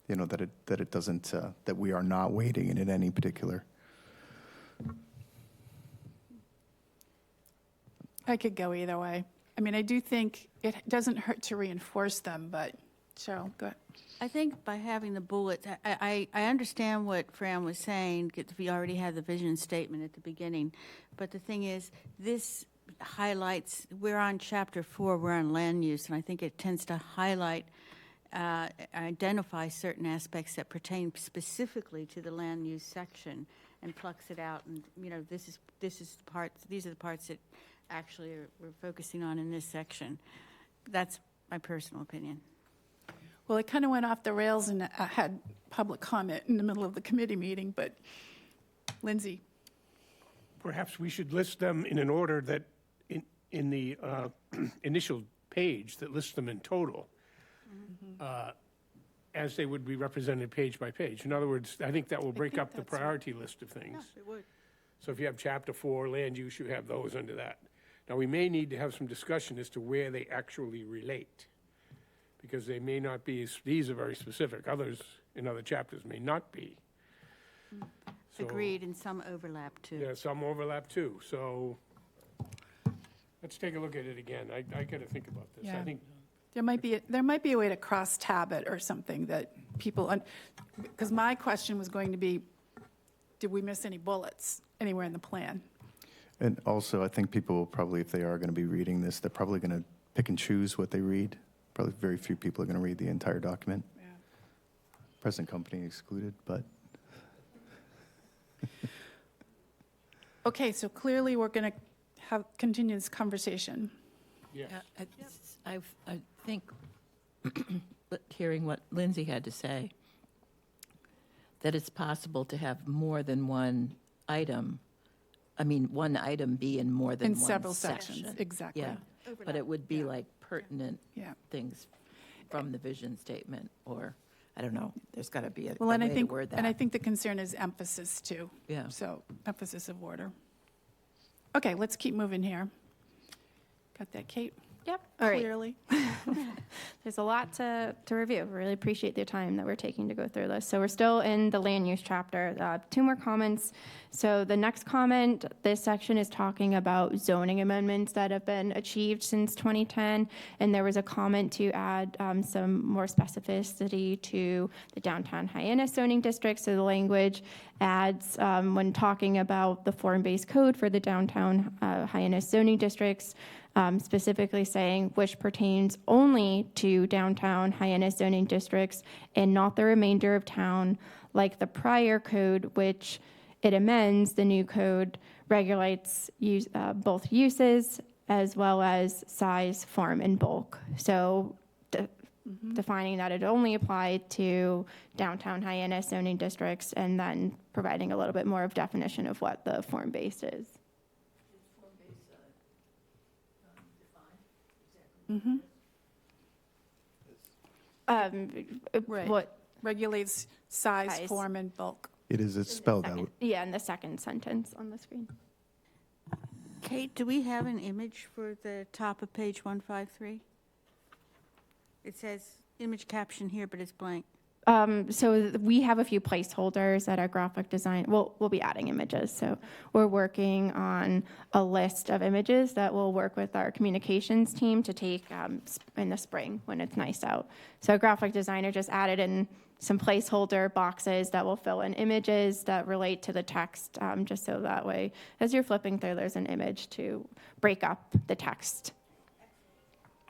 Speaker 10: that it doesn't that we are not weighting it in any particular.
Speaker 1: I could go either way. I mean, I do think it doesn't hurt to reinforce them, but Cheryl, go ahead.
Speaker 3: I think by having the bullets, I understand what Fran was saying, because we already had the vision statement at the beginning. But the thing is, this highlights, we're on chapter 4, we're on land use, and I think it tends to highlight, identify certain aspects that pertain specifically to the land use section and plucks it out. And, this is the parts, these are the parts that actually we're focusing on in this section. That's my personal opinion.
Speaker 1: Well, it kind of went off the rails and had public comment in the middle of the committee meeting, but Lindsay?
Speaker 2: Perhaps we should list them in an order that, in the initial page that lists them in total. as they would be represented page by page. In other words, I think that will break
Speaker 1: think
Speaker 2: up the
Speaker 1: that's right.
Speaker 2: priority list of things.
Speaker 3: Yeah, it would.
Speaker 2: So if you have chapter 4, land use, you have those under that. Now, we may need to have some discussion as to where they actually relate, because they may not be, these are very specific, others in other chapters may not be. So,
Speaker 3: Agreed, and some overlap too.
Speaker 2: yeah, some overlap too, so let's take a look at it again. I gotta think about this. I
Speaker 1: Yeah.
Speaker 2: think,
Speaker 1: There might be a way to cross-tab it or something that people, because my question was going to be, did we miss any bullets anywhere in the plan?
Speaker 10: And also, I think people will probably, if they are going to be reading this, they're probably going to pick and choose what they read. Probably very few people are going to read the entire document.
Speaker 1: Yeah.
Speaker 10: Present company excluded, but
Speaker 1: Okay, so clearly we're going to continue this conversation.
Speaker 2: yes.
Speaker 8: I think, hearing what Lindsay had to say, that it's possible to have more than one item. I mean, one item be in more than
Speaker 1: In
Speaker 8: one
Speaker 1: several
Speaker 8: section.
Speaker 1: sections, exactly.
Speaker 8: Yeah, but it would be like pertinent
Speaker 1: Yeah.
Speaker 8: things from the vision statement, or, I don't know, there's got to be a
Speaker 1: Well, and I
Speaker 8: way to
Speaker 1: think,
Speaker 8: word that.
Speaker 1: and I think the concern is emphasis too.
Speaker 8: Yeah.
Speaker 1: So emphasis of order. Okay, let's keep moving here. Got that, Kate?
Speaker 7: Yep. All right.
Speaker 1: Clearly.
Speaker 7: There's a lot to review. Really appreciate the time that we're taking to go through this. So we're still in the land use chapter. 2 more comments. So the next comment, this section is talking about zoning amendments that have been achieved since 2010. And there was a comment to add some more specificity to the downtown Hyannis zoning district. So the language adds, when talking about the form-based code for the downtown Hyannis zoning districts, specifically saying which pertains only to downtown Hyannis zoning districts and not the remainder of town, like the prior code, which it amends. The new code regulates both uses as well as size, form, and bulk. So defining that it only applied to downtown Hyannis zoning districts, and then providing a little bit more of definition of what the form base is.
Speaker 1: Right.
Speaker 7: What?
Speaker 1: Regulates size,
Speaker 7: Size.
Speaker 1: form, and bulk.
Speaker 10: it's spelled
Speaker 7: Second-
Speaker 10: out.
Speaker 7: Yeah, in the second sentence on the screen.
Speaker 3: Kate, do we have an image for the top of page 153? It says image caption here, but it's blank.
Speaker 7: So we have a few placeholders at our graphic design. We'll be adding images. So we're working on a list of images that we'll work with our communications team to take in the spring when it's nice out. So a graphic designer just added in some placeholder boxes that will fill in images that relate to the text, just so that way, as you're flipping through, there's an image to break up the text.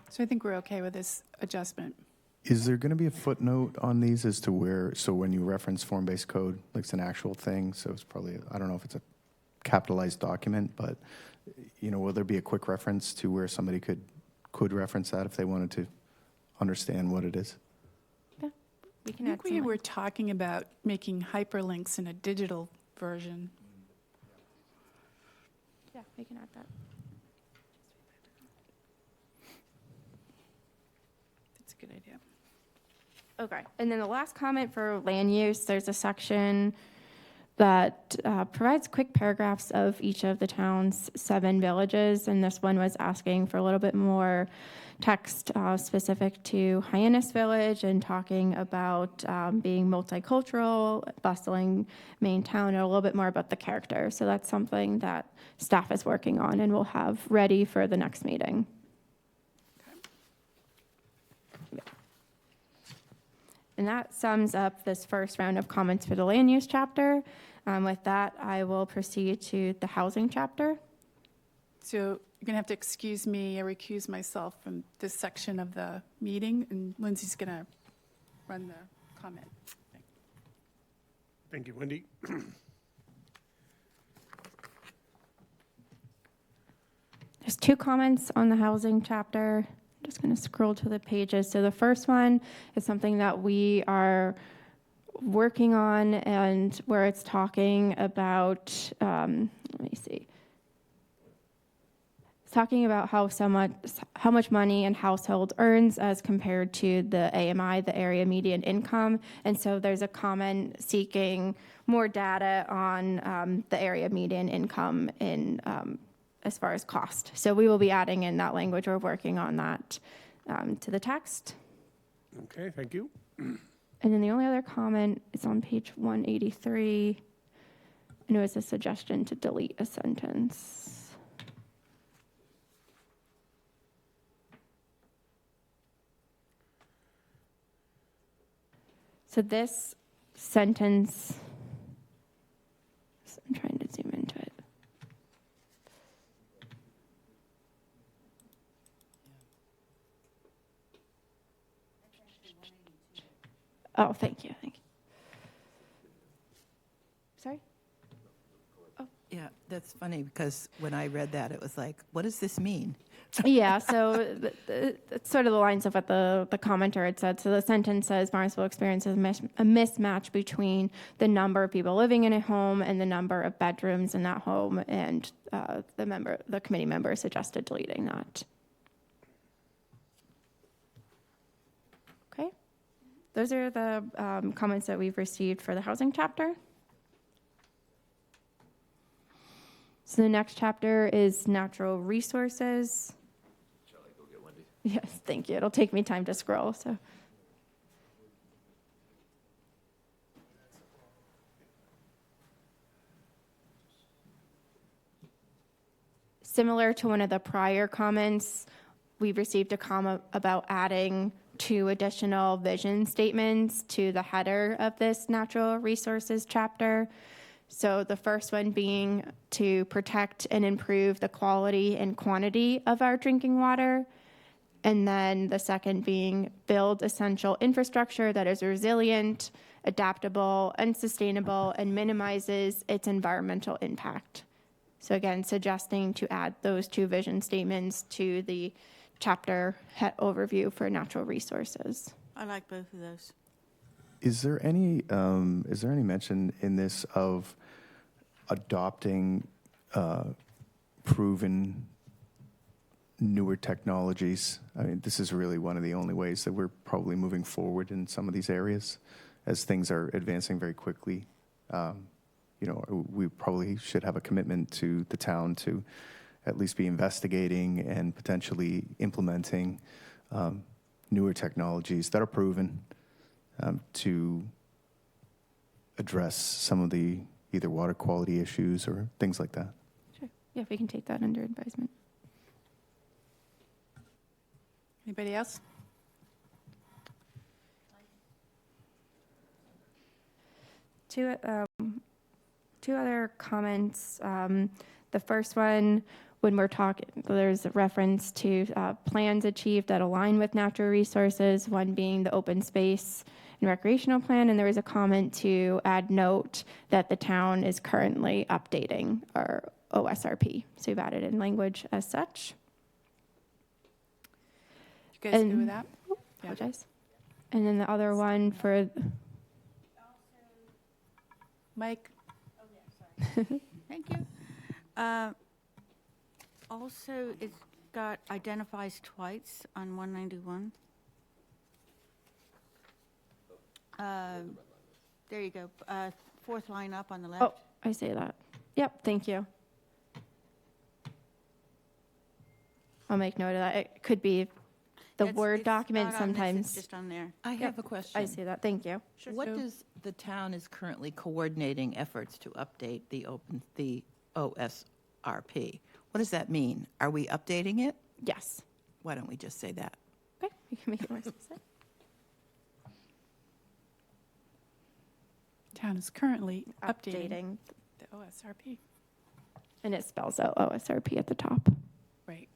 Speaker 1: So I think we're okay with this adjustment.
Speaker 10: Is there going to be a footnote on these as to where, so when you reference form-based code, like it's an actual thing, so it's probably, I don't know if it's a capitalized document, but, will there be a quick reference to where somebody could reference that if they wanted to understand what it is?
Speaker 7: Yeah, we
Speaker 1: I
Speaker 7: can add
Speaker 1: think we
Speaker 7: some.
Speaker 1: were talking about making hyperlinks in a digital version.
Speaker 7: Yeah, we can add that.
Speaker 1: That's a good idea.
Speaker 7: Okay, and then the last comment for land use, there's a section that provides quick paragraphs of each of the town's 7 villages, and this one was asking for a little bit more text specific to Hyannis Village and talking about being multicultural, bustling main town, and a little bit more about the character. So that's something that staff is working on and we'll have ready for the next meeting. And that sums up this first round of comments for the land use chapter. With that, I will proceed to the housing chapter.
Speaker 1: So you're going to have to excuse me, I recuse myself from this section of the meeting, and Lindsay's going to run the comment.
Speaker 2: Thank you, Wendy.
Speaker 7: There's 2 comments on the housing chapter. I'm just going to scroll to the pages. So the first one is something that we are working on, and where it's talking about, let me see. It's talking about how much money an household earns as compared to the AMI, the area median income. And so there's a comment seeking more data on the area median income in as far as cost. So we will be adding in that language. We're working on that to the text.
Speaker 2: Okay, thank you.
Speaker 7: And then the only other comment is on page 183, and it was a suggestion to delete a sentence. So this sentence, I'm trying to zoom into it. Oh, thank you. Sorry?
Speaker 8: Yeah, that's funny, because when I read that, it was like, what does this mean?
Speaker 7: Yeah, so it's sort of the lines of what the commenter had said. So the sentence says Barnstable experiences a mismatch between the number of people living in a home and the number of bedrooms in that home, and the committee member suggested deleting that. Okay, those are the comments that we've received for the housing chapter. So the next chapter is natural resources.
Speaker 4: Shall I go get Wendy?
Speaker 7: Yes, thank you. It'll take me time to scroll, so. Similar to one of the prior comments, we received a comment about adding 2 additional vision statements to the header of this natural resources chapter. So the first one being to protect and improve the quality and quantity of our drinking water. And then the second being build essential infrastructure that is resilient, adaptable, and sustainable, and minimizes its environmental impact. So again, suggesting to add those 2 vision statements to the chapter overview for natural resources.
Speaker 3: I like both of those.
Speaker 10: Is there any mention in this of adopting proven newer technologies? I mean, this is really one of the only ways that we're probably moving forward in some of these areas, as things are advancing very quickly. We probably should have a commitment to the town to at least be investigating and potentially implementing newer technologies that are proven to address some of the either water quality issues or things like that.
Speaker 7: Sure. Yeah, we can take that under advisement.
Speaker 1: Anybody else?
Speaker 7: Two other comments. The first one, when we're talking, there's a reference to plans achieved that align with natural resources, one being the open space and recreational plan, and there was a comment to add note that the town is currently updating our OSRP. So we've added in language as such.
Speaker 1: You guys agree with that? Yeah.
Speaker 7: Apologize. And then the other one for
Speaker 1: Mike?
Speaker 3: Thank you. Also, it's got identifies twice on 191. There you go. 4th line up on the left.
Speaker 7: oh, I say that. Yep, thank you. I'll make note of that. It could be the Word document
Speaker 3: not on this,
Speaker 7: sometimes.
Speaker 3: It's just on there.
Speaker 8: I have a question.
Speaker 7: I see that. Thank you.
Speaker 8: What does the town is currently coordinating efforts to update the OSRP? What does that mean? Are we updating it?
Speaker 7: Yes.
Speaker 8: Why don't we just say that?
Speaker 7: Okay, we can make it more specific.
Speaker 1: Town is currently updating the OSRP.
Speaker 7: And it spells out OSRP at the top.
Speaker 1: Right.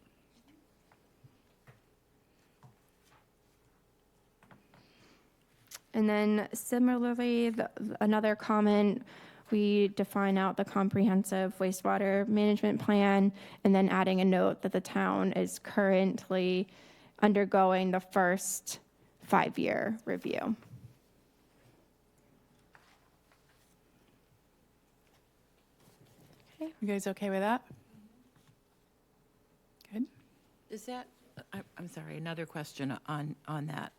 Speaker 7: And then similarly, another comment, we define out the comprehensive wastewater management plan, and then adding a note that the town is currently undergoing the first 5-year review.
Speaker 1: You guys okay with that? Good.
Speaker 8: Is that, I'm sorry, another question on that.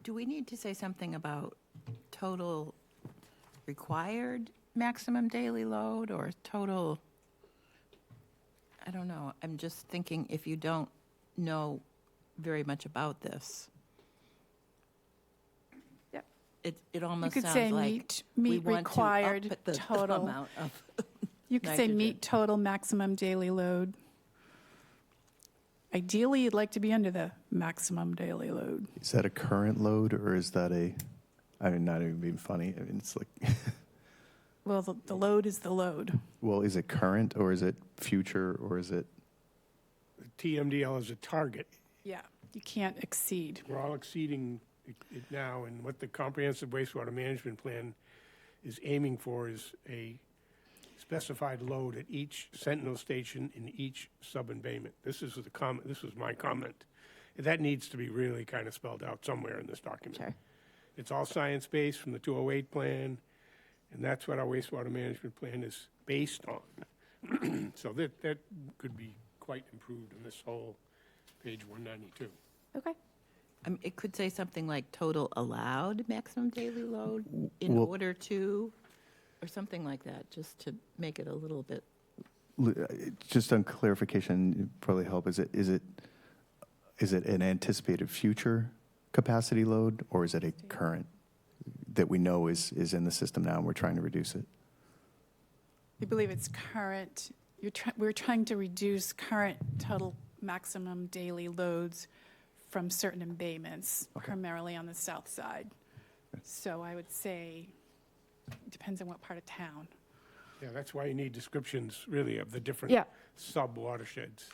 Speaker 8: Do we need to say something about total required maximum daily load or total? I don't know. I'm just thinking if you don't know very much about this.
Speaker 7: Yep.
Speaker 8: It almost
Speaker 1: could
Speaker 8: sounds
Speaker 1: say
Speaker 8: like
Speaker 1: meet
Speaker 8: we want to
Speaker 1: required
Speaker 8: up the
Speaker 1: total.
Speaker 8: amount of
Speaker 1: You could say
Speaker 8: nitrogen.
Speaker 1: meet total maximum daily load. Ideally, you'd like to be under the maximum daily load.
Speaker 10: Is that a current load, or is that I mean, not even being funny, I mean, it's like,
Speaker 1: Well, the load is the load.
Speaker 10: well, is it current, or is it future, or is it,
Speaker 2: TMDL is a target.
Speaker 1: Yeah, you can't exceed.
Speaker 2: We're all exceeding it now, and what the comprehensive wastewater management plan is aiming for is a specified load at each sentinel station in each sub-embayment. This is the comment, this was my comment. That needs to be really kind of spelled out somewhere in this document.
Speaker 7: Sure.
Speaker 2: It's all science-based from the 208 plan, and that's what our wastewater management plan is based on. So that could be quite improved in this whole page 192.
Speaker 7: Okay.
Speaker 8: It could say something like total allowed maximum daily load in
Speaker 10: Well-
Speaker 8: order to, or something like that, just to make it a little bit.
Speaker 10: just on clarification, it'd probably help, is it an anticipated future capacity load, or is it a current that we know is in the system now and we're trying to reduce it?
Speaker 1: We believe it's current. We're trying to reduce current total maximum daily loads from certain embayments, primarily on the south side. So I would say, it depends on what part of town.
Speaker 2: Yeah, that's why you need descriptions, really, of the different
Speaker 7: Yeah.
Speaker 2: sub-watersheds.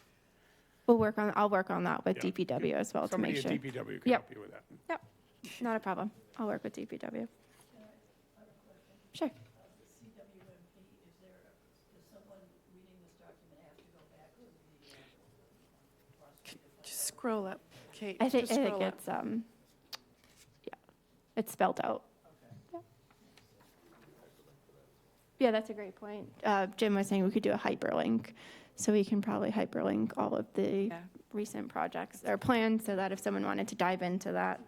Speaker 7: I'll work on that with
Speaker 2: Yeah.
Speaker 7: DPW as well to make
Speaker 2: Somebody
Speaker 7: sure.
Speaker 2: at DPW can
Speaker 7: Yep.
Speaker 2: help you with that.
Speaker 7: Yep, not a problem. I'll work with DPW. Sure.
Speaker 1: Just scroll up, Kate.
Speaker 7: I think
Speaker 1: Just scroll up.
Speaker 7: it's, yeah, it's spelled out. Yeah. Yeah, that's a great point. Jim was saying we could do a hyperlink, so we can probably hyperlink all of the
Speaker 1: Yeah.
Speaker 7: recent projects or plans so that if someone wanted to dive into that.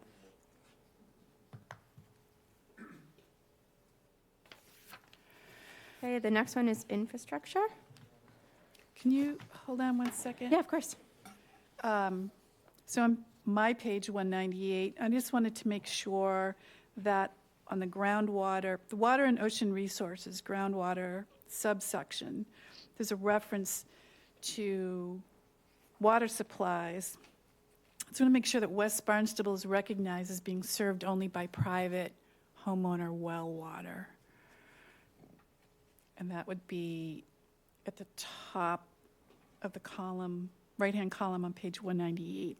Speaker 7: Okay, the next one is infrastructure.
Speaker 1: Can you hold on one second?
Speaker 7: Yeah, of course.
Speaker 1: So on my page 198, I just wanted to make sure that on the groundwater, the water and ocean resources, groundwater subsection, there's a reference to water supplies. So I want to make sure that West Barnstable is recognized as being served only by private homeowner well water. And that would be at the top of the column, right-hand column on page 198,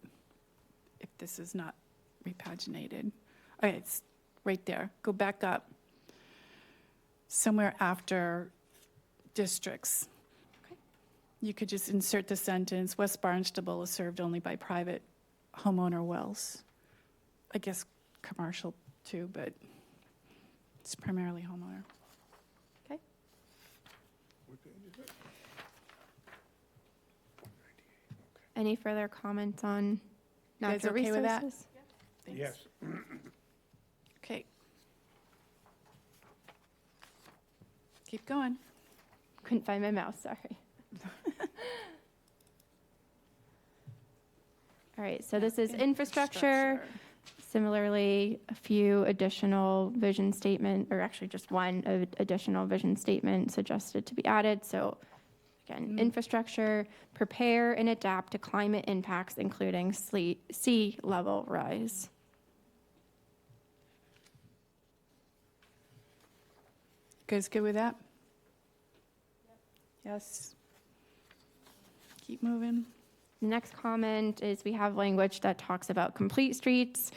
Speaker 1: if this is not repaginated. Okay, it's right there. Go back up. Somewhere after districts. You could just insert the sentence, West Barnstable is served only by private homeowner wells. I guess commercial too, but it's primarily homeowner.
Speaker 7: Okay. Any further comments on
Speaker 1: You guys
Speaker 7: natural
Speaker 1: okay with that?
Speaker 7: resources?
Speaker 1: Thanks.
Speaker 2: Yes.
Speaker 1: Okay. Keep going.
Speaker 7: Couldn't find my mouse, sorry. All right, so this is infrastructure. Similarly, a few additional vision statement, or actually just one additional vision statement suggested to be added. So again, infrastructure, prepare and adapt to climate impacts, including sea level rise.
Speaker 1: Guys good with that? Yes. Keep moving.
Speaker 7: The next comment is we have language that talks about complete streets,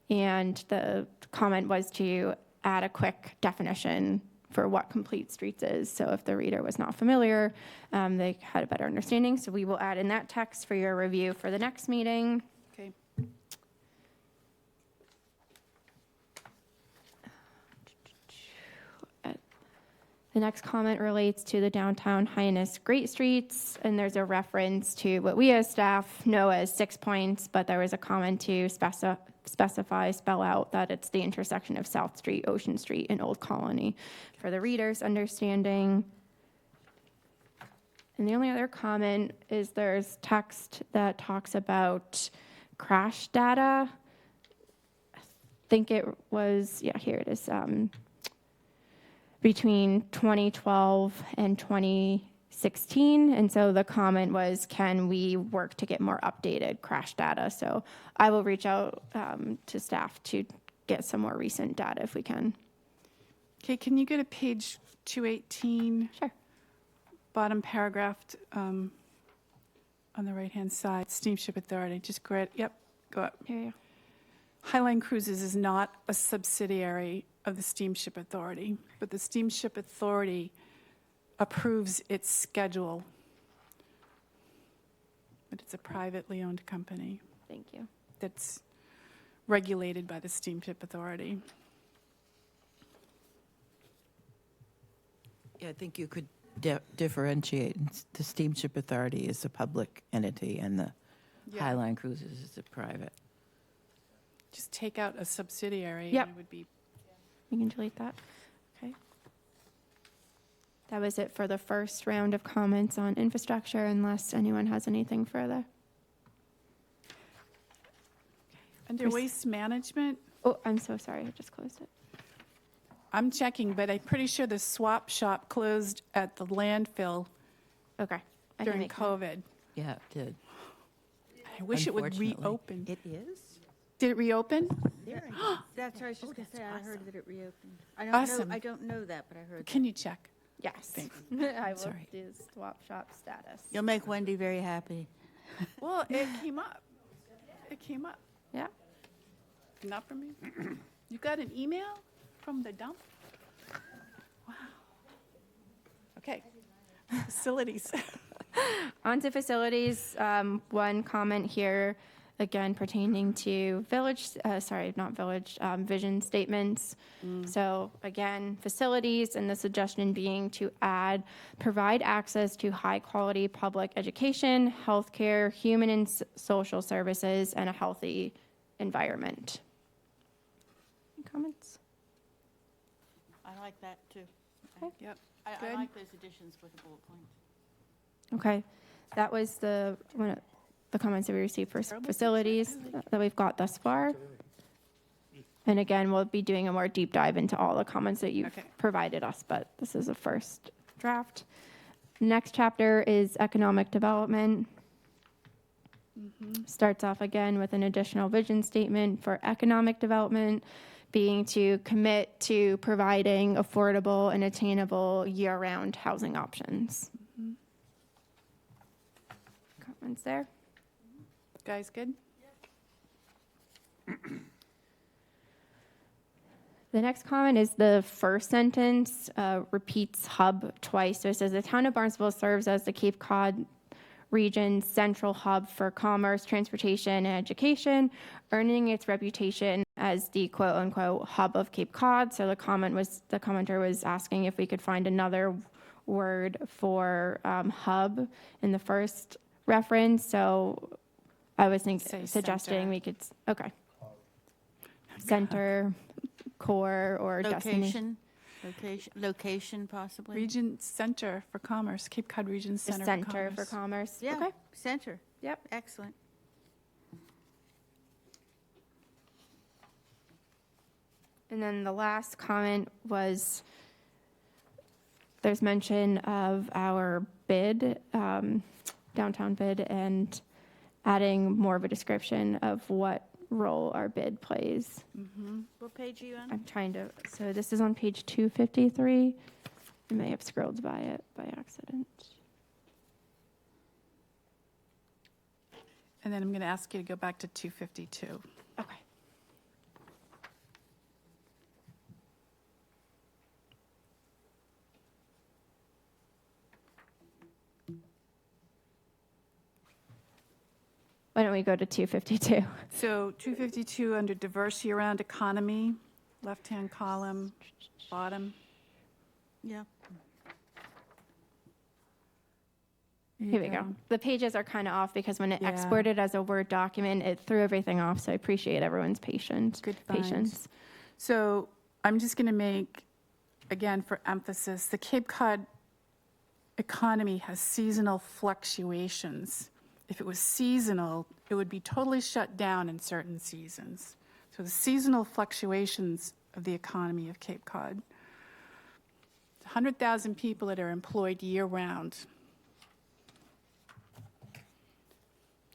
Speaker 7: and the comment was to add a quick definition for what complete streets is. So if the reader was not familiar, they had a better understanding. So we will add in that text for your review for the next meeting.
Speaker 1: Okay.
Speaker 7: The next comment relates to the downtown Hyannis Great Streets, and there's a reference to what we as staff know as 6 points, but there was a comment to spell out that it's the intersection of South Street, Ocean Street, and Old Colony for the reader's understanding. And the only other comment is there's text that talks about crash data. I think it was, yeah, here it is. Between 2012 and 2016. And so the comment was, can we work to get more updated crash data? So I will reach out to staff to get some more recent data if we can.
Speaker 1: Okay, can you go to page 218?
Speaker 7: Sure.
Speaker 1: Bottom paragraph on the right-hand side, Steamship Authority, just go up.
Speaker 7: Here you go.
Speaker 1: Highline Cruises is not a subsidiary of the Steamship Authority, but the Steamship Authority approves its schedule. But it's a privately owned company
Speaker 7: Thank you.
Speaker 1: that's regulated by the Steamship Authority.
Speaker 8: Yeah, I think you could differentiate. The Steamship Authority is a public entity, and the
Speaker 1: Yeah.
Speaker 8: Highline Cruises is a private.
Speaker 1: Just take out a subsidiary
Speaker 7: Yep.
Speaker 1: and it would be,
Speaker 7: You can delete that. Okay. That was it for the first round of comments on infrastructure, unless anyone has anything further.
Speaker 1: under waste management,
Speaker 7: Oh, I'm so sorry. I just closed it.
Speaker 1: I'm checking, but I'm pretty sure the swap shop closed at the landfill
Speaker 7: Okay. I can
Speaker 1: during
Speaker 7: make that.
Speaker 1: COVID.
Speaker 8: Yeah, it did.
Speaker 1: I wish it would
Speaker 8: Unfortunately.
Speaker 1: reopen.
Speaker 8: It is?
Speaker 1: Did it reopen?
Speaker 3: That's what I was just going to say. I heard that it reopened.
Speaker 1: Awesome.
Speaker 3: I don't know that, but I heard that.
Speaker 1: Can you check?
Speaker 7: Yes.
Speaker 1: Thanks.
Speaker 7: I will
Speaker 8: Sorry.
Speaker 7: do swap shop status.
Speaker 3: You'll make Wendy very happy.
Speaker 1: Well, it came up. It came up.
Speaker 7: Yeah.
Speaker 1: Not from me. You got an email from the dump? Wow. Okay. Facilities.
Speaker 7: On to facilities, one comment here, again pertaining to vision statements. So again, facilities, and the suggestion being to add, provide access to high-quality public education, healthcare, human and social services, and a healthy environment. Any comments?
Speaker 3: I like that, too.
Speaker 1: Yep.
Speaker 3: I
Speaker 1: Good.
Speaker 3: like those additions with the bullet points.
Speaker 7: Okay, that was the comments that we received for facilities that we've got thus far. And again, we'll be doing a more deep dive into all the comments that you've
Speaker 1: Okay.
Speaker 7: provided us, but this is a first draft. Next chapter is economic development. Starts off again with an additional vision statement for economic development, being to commit to providing affordable and attainable year-round housing options. Comments there?
Speaker 1: Guys, good?
Speaker 7: The next comment is the first sentence, repeats hub twice. So it says, the town of Barnstable serves as the Cape Cod region's central hub for commerce, transportation, and education, earning its reputation as the quote-unquote hub of Cape Cod. So the commenter was asking if we could find another word for hub in the first reference. So I was
Speaker 1: Say
Speaker 7: suggesting
Speaker 1: center.
Speaker 7: we could, okay. Center, core, or destination.
Speaker 3: Location possibly.
Speaker 1: Region Center for Commerce, Cape Cod Region
Speaker 7: The
Speaker 1: Center for
Speaker 7: Center for
Speaker 1: Commerce.
Speaker 7: Commerce.
Speaker 3: Yeah,
Speaker 7: Okay,
Speaker 3: center.
Speaker 7: yep.
Speaker 3: Excellent.
Speaker 7: And then the last comment was, there's mention of our bid, downtown bid, and adding more of a description of what role our bid plays.
Speaker 3: What page are you on?
Speaker 7: I'm trying to, so this is on page 253. I may have scrolled by it by accident.
Speaker 1: And then I'm going to ask you to go back to 252.
Speaker 7: Okay. Why don't we go to 252?
Speaker 1: So 252 under diverse year-round economy, left-hand column, bottom.
Speaker 3: Yeah.
Speaker 7: Here we go. The pages are kind of off because when it
Speaker 1: Yeah.
Speaker 7: exported as a Word document, it threw everything off, so I appreciate everyone's patience.
Speaker 1: Good find.
Speaker 7: Patience.
Speaker 1: So I'm just going to make, again, for emphasis, the Cape Cod economy has seasonal fluctuations. If it was seasonal, it would be totally shut down in certain seasons. So the seasonal fluctuations of the economy of Cape Cod. 100,000 people that are employed year-round.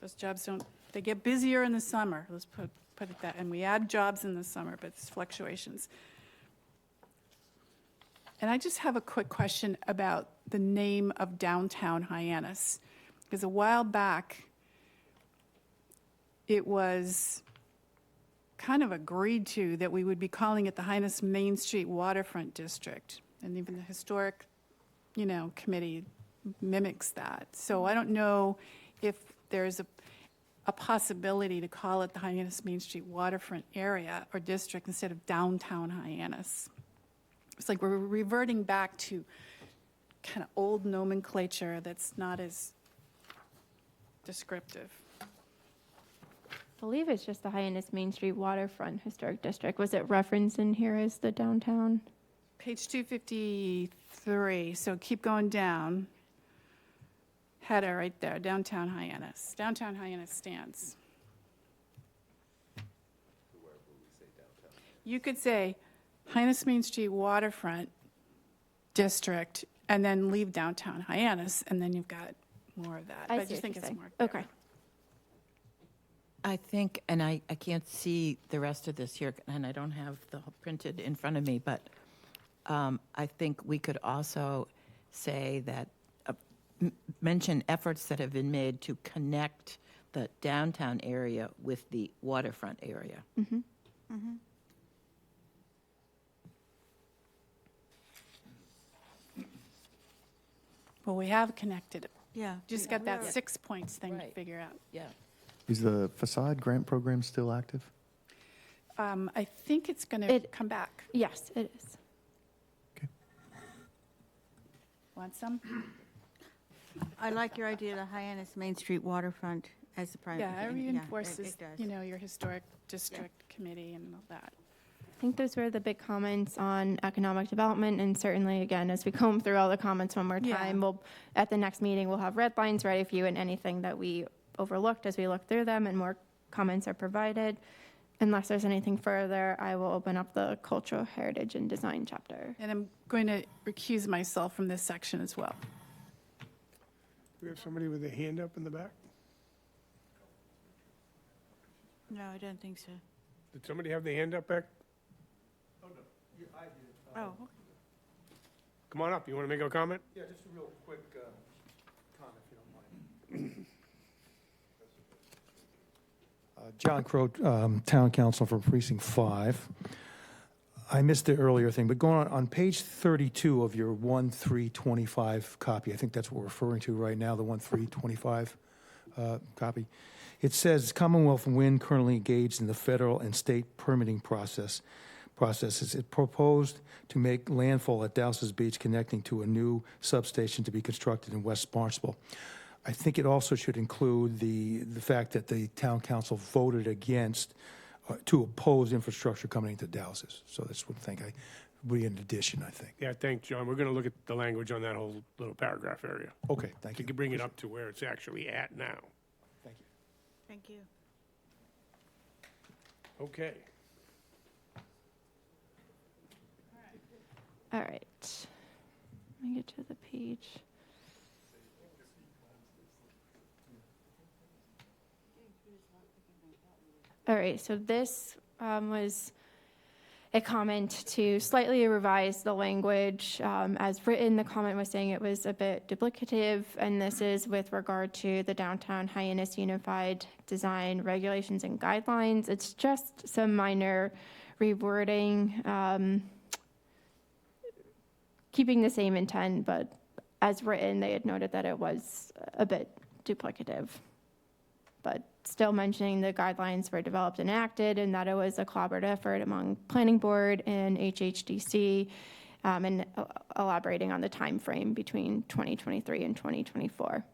Speaker 1: Those jobs don't, they get busier in the summer, let's put it that, and we add jobs in the summer, but it's fluctuations. And I just have a quick question about the name of downtown Hyannis. Because a while back, it was kind of agreed to that we would be calling it the Hyannis Main Street Waterfront District. And even the historic, committee mimics that. So I don't know if there's a possibility to call it the Hyannis Main Street Waterfront Area or District instead of downtown Hyannis. It's like we're reverting back to kind of old nomenclature that's not as descriptive.
Speaker 7: I believe it's just the Hyannis Main Street Waterfront Historic District. Was it referenced in here as the downtown?
Speaker 1: Page 253, so keep going down. Header right there, downtown Hyannis. Downtown Hyannis stands. You could say Hyannis Main Street Waterfront District and then leave downtown Hyannis, and then you've got more of that.
Speaker 7: I
Speaker 1: But
Speaker 7: see
Speaker 1: just
Speaker 7: what
Speaker 1: think
Speaker 7: you're
Speaker 1: it's
Speaker 7: saying.
Speaker 1: more.
Speaker 7: Okay.
Speaker 8: I think, and I can't see the rest of this here, and I don't have the printed in front of me, but I think we could also say that, mention efforts that have been made to connect the downtown area with the waterfront area.
Speaker 1: Well, we have connected it.
Speaker 3: Yeah.
Speaker 1: Just got that
Speaker 3: Yeah.
Speaker 1: 6 points thing to
Speaker 8: Right.
Speaker 1: figure out.
Speaker 8: Yeah.
Speaker 10: Is the facade grant program still active?
Speaker 1: I think it's going to
Speaker 7: It-
Speaker 1: come back.
Speaker 7: Yes, it is.
Speaker 10: Okay.
Speaker 1: Want some?
Speaker 3: I like your idea of the Hyannis Main Street waterfront as the primary.
Speaker 1: Yeah, it reinforces,
Speaker 3: it does.
Speaker 1: your historic district committee and all that.
Speaker 7: I think those were the big comments on economic development, and certainly, again, as we comb through all the comments one more
Speaker 1: Yeah.
Speaker 7: time, at the next meeting, we'll have red lines ready for you, and anything that we overlooked as we look through them and more comments are provided. Unless there's anything further, I will open up the cultural heritage and design chapter.
Speaker 1: And I'm going to recuse myself from this section as well.
Speaker 2: We have somebody with a hand up in the back?
Speaker 3: No, I don't think so.
Speaker 2: Did somebody have their hand up back?
Speaker 3: Oh, okay.
Speaker 2: Come on up, you want to make a comment?
Speaker 11: Yeah, just a real quick comment, if you don't mind. John Crow, Town Council for Precinct 5. I missed the earlier thing, but going on page 32 of your 1/3/25 copy, I think that's what we're referring to right now, the 1/3/25 copy. It says Commonwealth Wind currently engaged in the federal and state permitting processes. It proposed to make landfall at Dowses Beach, connecting to a new substation to be constructed in West Barnstable. I think it also should include the fact that the town council voted against, to oppose infrastructure coming into Dowses. So that's one thing would be an addition, I think.
Speaker 2: Yeah, thanks, John. We're going to look at the language on that whole little paragraph area.
Speaker 11: Okay, thank
Speaker 2: You
Speaker 11: you.
Speaker 2: can bring it up to where it's actually at now.
Speaker 11: Thank you.
Speaker 3: Thank you.
Speaker 2: Okay.
Speaker 7: All right. Let me get to the page. All right, so this was a comment to slightly revise the language. As written, the comment was saying it was a bit duplicative, and this is with regard to the Downtown Hyannis Unified Design Regulations and Guidelines. It's just some minor rewording, keeping the same intent, but as written, they had noted that it was a bit duplicative. But still mentioning the guidelines were developed and acted, and that it was a collaborative effort among Planning Board and HHDC, and elaborating on the time frame between 2023 and 2024.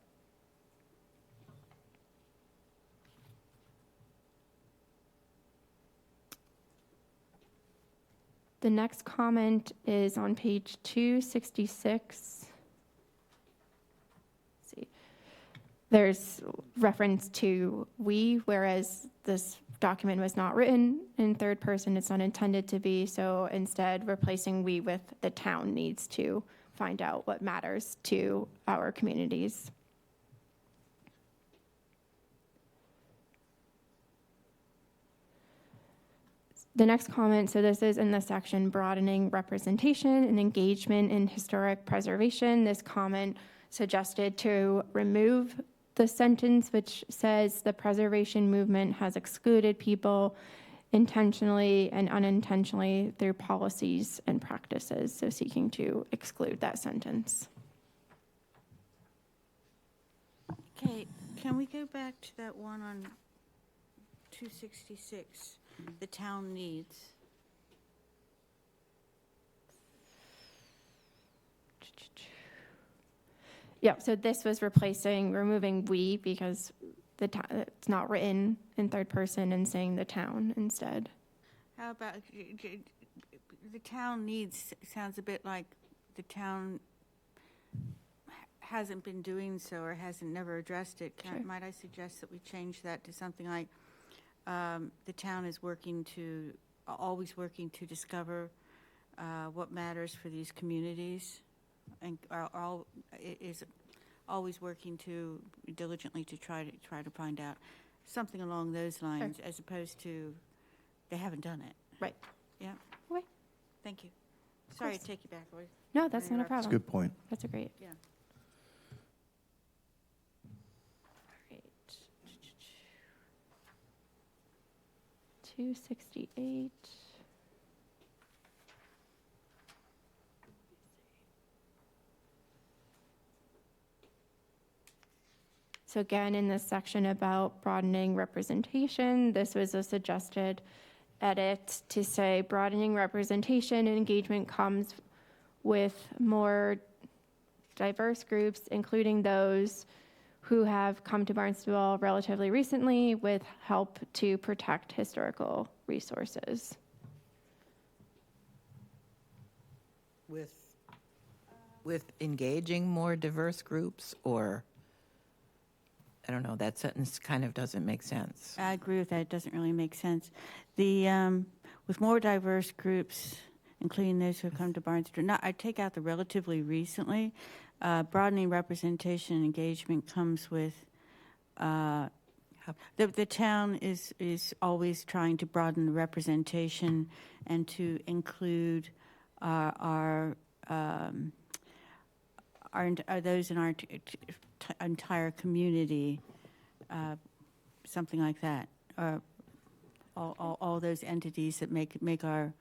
Speaker 7: The next comment is on page 266. Let's see. There's reference to we, whereas this document was not written in third person. It's not intended to be. So instead, replacing we with the town needs to find out what matters to our communities. The next comment, so this is in the section broadening representation and engagement in historic preservation. This comment suggested to remove the sentence which says the preservation movement has excluded people intentionally and unintentionally through policies and practices. So seeking to exclude that sentence.
Speaker 3: Okay, can we go back to that one on 266, the town needs?
Speaker 7: Yeah, so this was removing we because it's not written in third person and saying the town instead.
Speaker 3: How about, the town needs, sounds a bit like the town hasn't been doing so or hasn't never addressed it.
Speaker 7: Sure.
Speaker 3: Might I suggest that we change that to something like, the town is always working to discover what matters for these communities, and is always working to diligently to try to find out something along those lines, as opposed to they haven't done it.
Speaker 7: Right.
Speaker 3: Yeah.
Speaker 7: Okay.
Speaker 3: Thank you. Sorry to
Speaker 7: course.
Speaker 3: take you back.
Speaker 7: No, that's not a
Speaker 3: Interrupt.
Speaker 7: problem.
Speaker 10: Good point.
Speaker 7: That's a great.
Speaker 3: Yeah.
Speaker 7: Right. 268. So again, in this section about broadening representation, this was a suggested edit to say broadening representation and engagement comes with more diverse groups, including those who have come to Barnstable relatively recently with help to protect historical resources.
Speaker 8: With engaging more diverse groups, or, I don't know, that sentence kind of doesn't make sense.
Speaker 3: I agree with that. It doesn't really make sense. With more diverse groups, including those who have come to Barnstable, I take out the relatively recently. Broadening representation and engagement comes with, the town is always trying to broaden the representation and to include our those in our entire community, something like that. All those entities that make our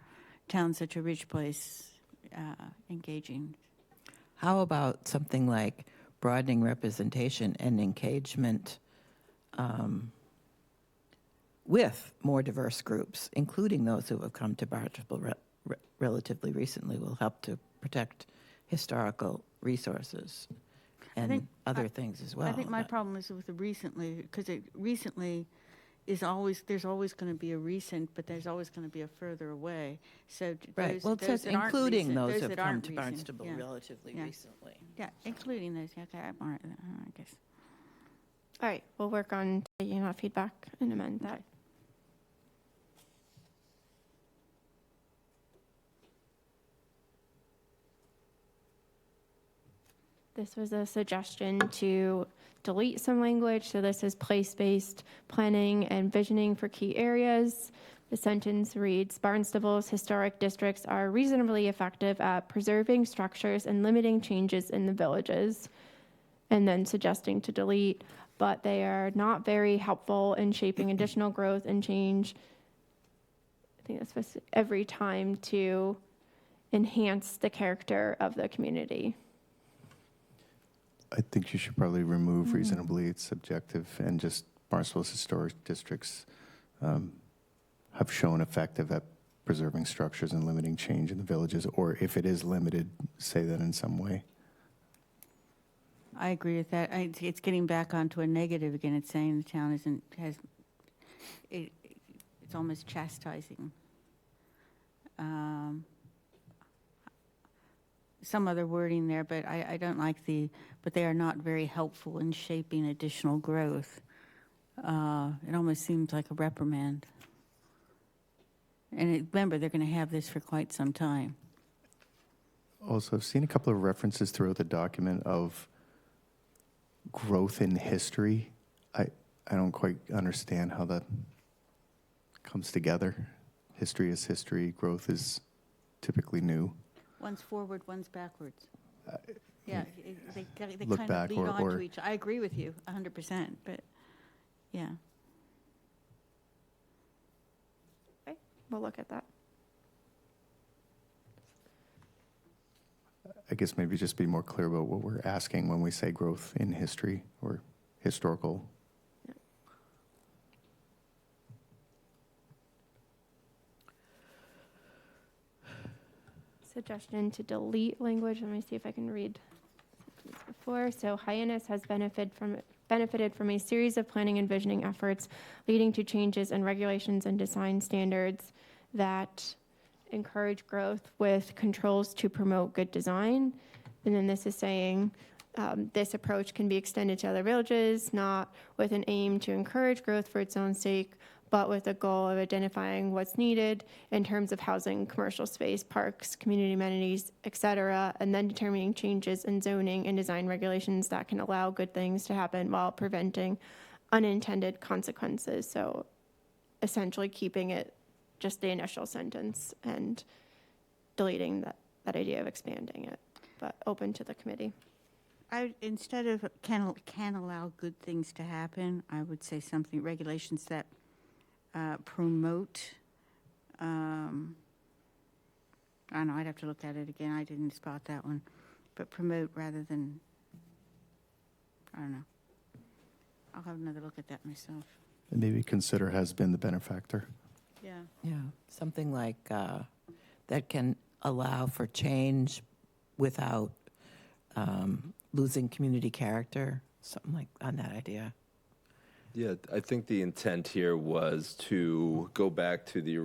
Speaker 3: town such a rich place, engaging.
Speaker 8: How about something like broadening representation and engagement with more diverse groups, including those who have come to Barnstable relatively recently, will help to protect historical resources and other things as well.
Speaker 3: I think my problem is with the recently, because recently is always, there's always going to be a recent, but there's always going to be a further away. So
Speaker 8: Right, well, it
Speaker 3: those
Speaker 8: says
Speaker 3: that aren't
Speaker 8: including
Speaker 3: recent-
Speaker 8: those who have
Speaker 3: that
Speaker 8: come
Speaker 3: aren't
Speaker 8: to
Speaker 3: recent,
Speaker 8: Barnstable
Speaker 3: yeah.
Speaker 8: relatively
Speaker 3: Yeah.
Speaker 8: recently.
Speaker 3: Yeah, including those. Okay, I'm all right with that, I guess.
Speaker 7: All right, we'll work on taking that feedback and amend that.
Speaker 3: Okay.
Speaker 7: This was a suggestion to delete some language. So this is place-based planning and visioning for key areas. The sentence reads, Barnstable's historic districts are reasonably effective at preserving structures and limiting changes in the villages. And then suggesting to delete, but they are not very helpful in shaping additional growth and change. I think that's supposed to, every time to enhance the character of the community.
Speaker 10: I think you should probably remove reasonably, it's subjective, and just Barnstable's historic districts have shown effective at preserving structures and limiting change in the villages, or if it is limited, say that in some way.
Speaker 3: I agree with that. It's getting back onto a negative again. It's saying the town it's almost chastising. Some other wording there, but I don't like but they are not very helpful in shaping additional growth. It almost seems like a reprimand. And remember, they're going to have this for quite some time.
Speaker 10: Also, I've seen a couple of references throughout the document of growth in history. I don't quite understand how that comes together. History is history, growth is typically new.
Speaker 3: One's forward, one's backwards. Yeah, they
Speaker 10: Look
Speaker 3: kind
Speaker 10: back
Speaker 3: of lead
Speaker 10: or-
Speaker 3: on to
Speaker 10: or-
Speaker 3: each. I agree with you 100%, but yeah.
Speaker 7: Okay, we'll look at that.
Speaker 10: I guess maybe just be more clear about what we're asking when we say growth in history or historical.
Speaker 7: Suggestion to delete language. Let me see if I can read this before. So Hyannis has benefited from a series of planning and visioning efforts leading to changes in regulations and design standards that encourage growth with controls to promote good design. And then this is saying this approach can be extended to other villages, not with an aim to encourage growth for its own sake, but with a goal of identifying what's needed in terms of housing, commercial space, parks, community amenities, et cetera, and then determining changes in zoning and design regulations that can allow good things to happen while preventing unintended consequences. So essentially keeping it just the initial sentence and deleting that idea of expanding it, but open to the committee.
Speaker 3: Instead of can allow good things to happen, I would say something, regulations that promote, I don't know, I'd have to look at it again. I didn't spot that one. But promote rather than, I don't know. I'll have another look at that myself.
Speaker 10: And maybe consider has been the benefactor.
Speaker 3: Yeah.
Speaker 8: Yeah, something like that can allow for change without losing community character, something like on that idea.
Speaker 4: Yeah, I think the intent here was to go back to the,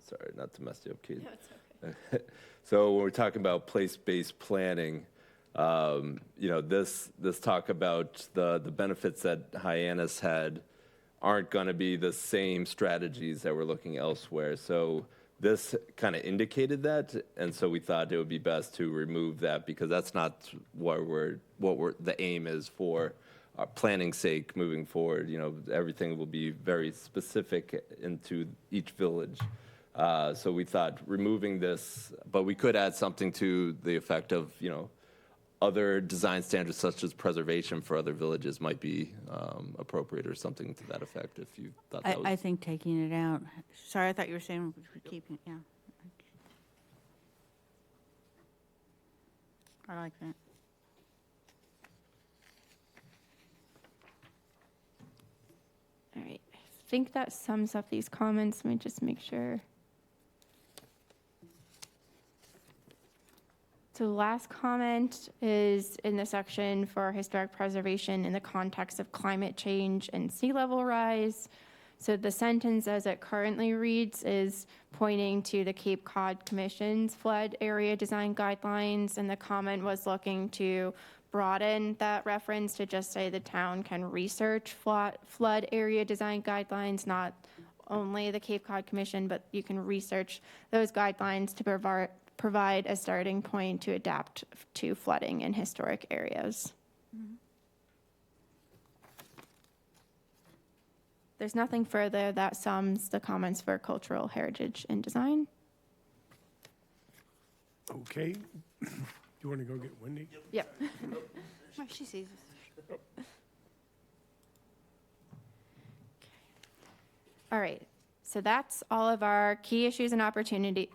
Speaker 4: sorry, not to mess you up, Keith.
Speaker 7: No, it's okay.
Speaker 4: So when we're talking about place-based planning, this talk about the benefits that Hyannis had aren't going to be the same strategies that we're looking elsewhere. So this kind of indicated that, and so we thought it would be best to remove that because that's not what the aim is for our planning sake moving forward. Everything will be very specific into each village. So we thought removing this, but we could add something to the effect of, other design standards such as preservation for other villages might be appropriate or something to that effect if you thought that was.
Speaker 3: I think taking it out. Sorry, I thought you were saying keeping it, yeah. I like that.
Speaker 7: All right, I think that sums up these comments. Let me just make sure. So the last comment is in the section for historic preservation in the context of climate change and sea level rise. So the sentence as it currently reads is pointing to the Cape Cod Commission's flood area design guidelines, and the comment was looking to broaden that reference to just say the town can research flood area design guidelines, not only the Cape Cod Commission, but you can research those guidelines to provide a starting point to adapt to flooding in historic areas. Mm-hmm. There's nothing further. That sums the comments for cultural heritage and design.
Speaker 2: Okay. You want to go get Wendy?
Speaker 7: Yep.
Speaker 3: Oh, she sees us.
Speaker 7: All right. So that's all of our key issues and opportunities.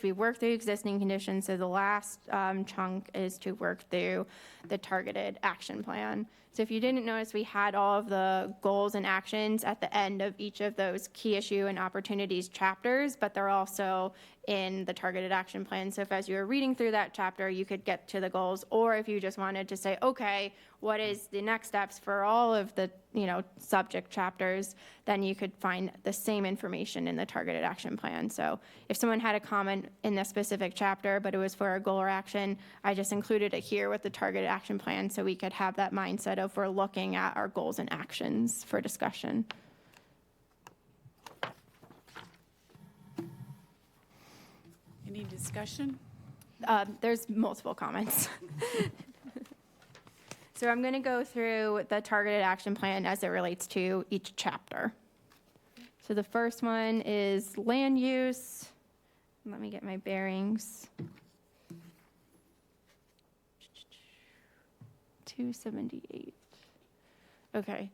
Speaker 7: We worked through existing conditions. So the last chunk is to work through the targeted action plan. So if you didn't notice, we had all of the goals and actions at the end of each of those key issue and opportunities chapters, but they're also in the targeted action plan. So if as you were reading through that chapter, you could get to the goals, or if you just wanted to say, okay, what is the next steps for all of the, subject chapters, then you could find the same information in the targeted action plan. So if someone had a comment in a specific chapter, but it was for a goal or action, I just included it here with the targeted action plan so we could have that mindset of we're looking at our goals and actions for discussion.
Speaker 1: Any discussion?
Speaker 7: There's multiple comments. So I'm going to go through the targeted action plan as it relates to each chapter. So the first one is land use. Let me get my bearings. 278. Okay.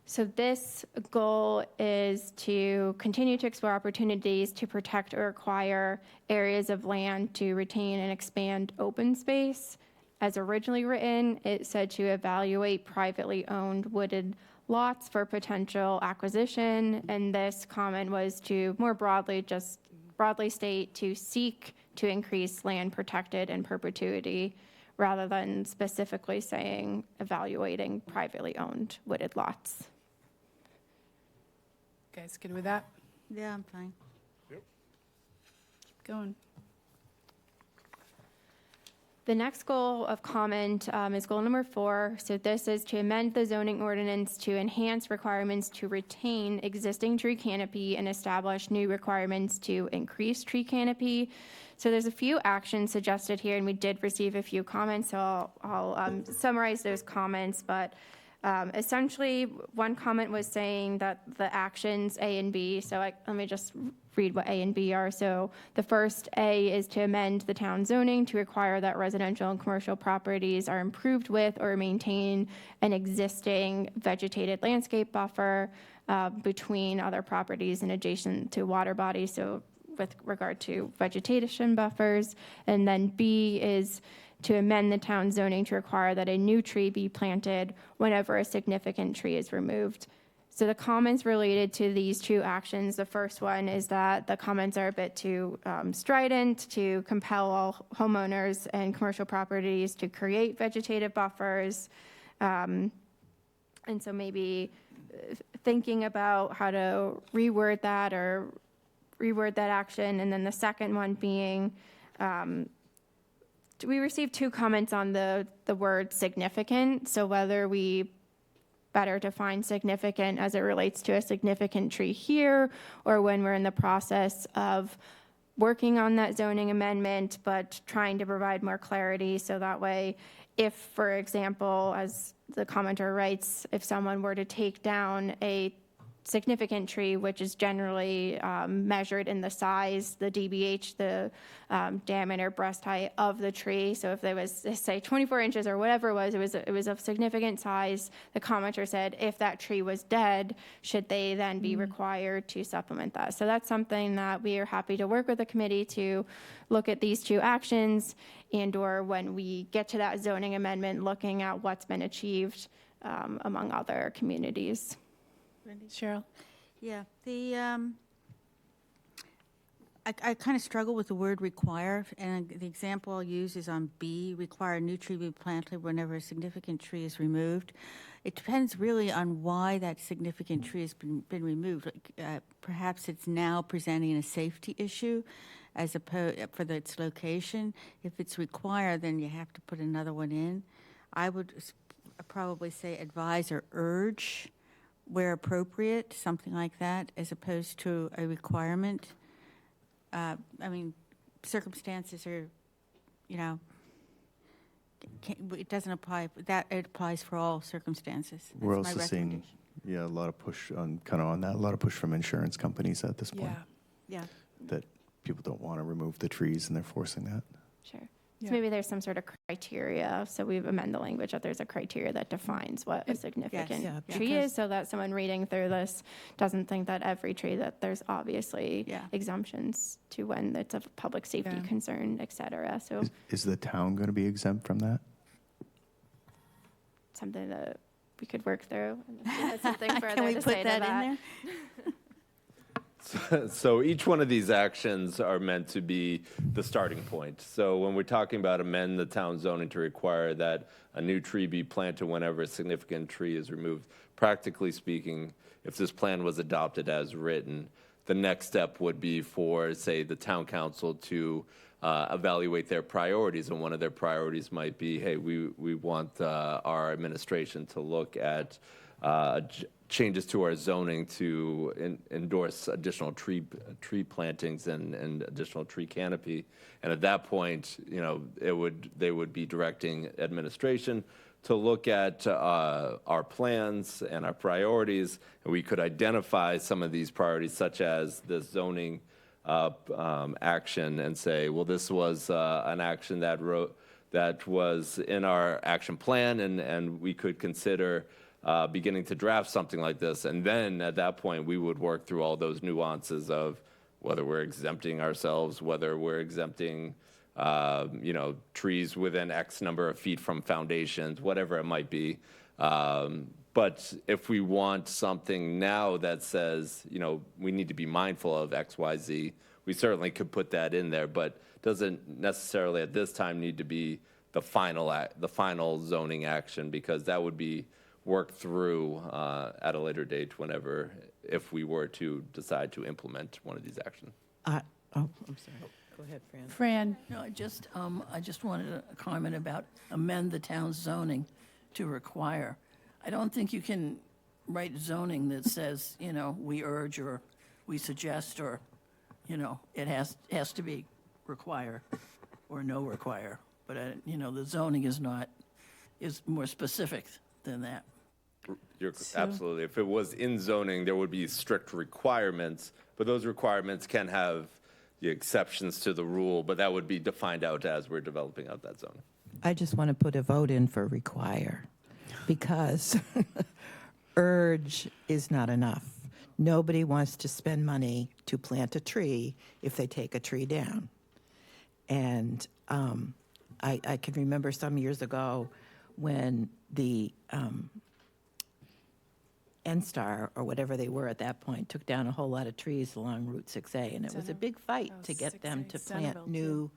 Speaker 7: So this goal is to continue to explore opportunities to protect or acquire areas of land to retain and expand open space. As originally written, it said to evaluate privately owned wooded lots for potential acquisition, and this comment was to more broadly, just broadly state to seek to increase land protected in perpetuity, rather than specifically saying evaluating privately owned wooded lots.
Speaker 1: Guys good with that?
Speaker 3: Yeah, I'm fine.
Speaker 1: Keep going.
Speaker 7: The next goal of comment is goal number 4. So this is to amend the zoning ordinance to enhance requirements to retain existing tree canopy and establish new requirements to increase tree canopy. So there's a few actions suggested here, and we did receive a few comments, so I'll summarize those comments. But essentially, one comment was saying that the actions A and B, so let me just read what A and B are. So the first A is to amend the town zoning to require that residential and commercial properties are improved with or maintain an existing vegetated landscape buffer between other properties and adjacent to water bodies, so with regard to vegetation buffers. And then B is to amend the town zoning to require that a new tree be planted whenever a significant tree is removed. So the comments related to these two actions, the first one is that the comments are a bit too strident to compel all homeowners and commercial properties to create vegetative buffers. And so maybe thinking about how to reword that action. And then the second one being, we received 2 comments on the word significant. So whether we better define significant as it relates to a significant tree here, or when we're in the process of working on that zoning amendment, but trying to provide more clarity. So that way, if, for example, as the commenter writes, if someone were to take down a significant tree, which is generally measured in the size, the DBH, the diameter breast height of the tree. So if there was, say, 24 inches or whatever it was of significant size. The commenter said, if that tree was dead, should they then be required to supplement that? So that's something that we are happy to work with the committee to look at these 2 actions, and or when we get to that zoning amendment, looking at what's been achieved among other communities.
Speaker 1: Cheryl?
Speaker 3: Yeah, I kind of struggle with the word require, and the example I'll use is on B, require a new tree be planted whenever a significant tree is removed. It depends really on why that significant tree has been removed. Perhaps it's now presenting a safety issue as opposed for its location. If it's required, then you have to put another one in. I would probably say advise or urge where appropriate, something like that, as opposed to a requirement. I mean, circumstances are, it doesn't apply, that it applies for all circumstances. That's
Speaker 10: We're
Speaker 3: my
Speaker 10: also seeing, a lot of push on that, a lot of push from insurance companies at this point.
Speaker 1: Yeah.
Speaker 10: That people don't want to remove the trees and they're forcing that.
Speaker 7: Sure.
Speaker 1: Yeah.
Speaker 7: So maybe there's some sort of criteria, so we've amended the language that there's a criteria that defines what a significant
Speaker 3: Yeah,
Speaker 7: tree
Speaker 3: because-
Speaker 7: is, so that someone reading through this doesn't think that every tree, that there's obviously exemptions to when it's of public safety concern, et cetera. So
Speaker 10: Is the town going to be exempt from that?
Speaker 7: something that we could work through? And if you had something further
Speaker 3: Can we
Speaker 7: to
Speaker 3: put
Speaker 7: say to
Speaker 3: that
Speaker 7: that?
Speaker 3: in there?
Speaker 4: So each one of these actions are meant to be the starting point. So when we're talking about amend the town zoning to require that a new tree be planted whenever a significant tree is removed, practically speaking, if this plan was adopted as written, the next step would be for, say, the town council to evaluate their priorities. And one of their priorities might be, hey, we want our administration to look at changes to our zoning to endorse additional tree plantings and additional tree canopy. And at that point, you know, they would be directing administration to look at our plans and our priorities, and we could identify some of these priorities, such as the zoning action, and say, well, this was an action that was in our action plan, and we could consider beginning to draft something like this. And then at that point, we would work through all those nuances of whether we're exempting ourselves, whether we're exempting, trees within X number of feet from foundations, whatever it might be. But if we want something now that says, we need to be mindful of X, Y, Z, we certainly could put that in there, but doesn't necessarily at this time need to be the final zoning action, because that would be work through at a later date if we were to decide to implement one of these actions.
Speaker 8: I'm sorry. Go ahead, Fran.
Speaker 1: Fran,
Speaker 9: No, I just wanted a comment about amend the town's zoning to require. I don't think you can write zoning that says, we urge or we suggest or, it has to be require or no require. But, the zoning is more specific than that.
Speaker 4: Absolutely. If it was in zoning, there would be strict requirements, but those requirements can have the exceptions to the rule, but that would be defined out as we're developing out that zone.
Speaker 8: I just want to put a vote in for require, because urge is not enough. Nobody wants to spend money to plant a tree if they take a tree down. And I can remember some years ago when the NSTAR, or whatever they were at that point, took down a whole lot of trees along Route 6A, and it was a big fight to get them to plant new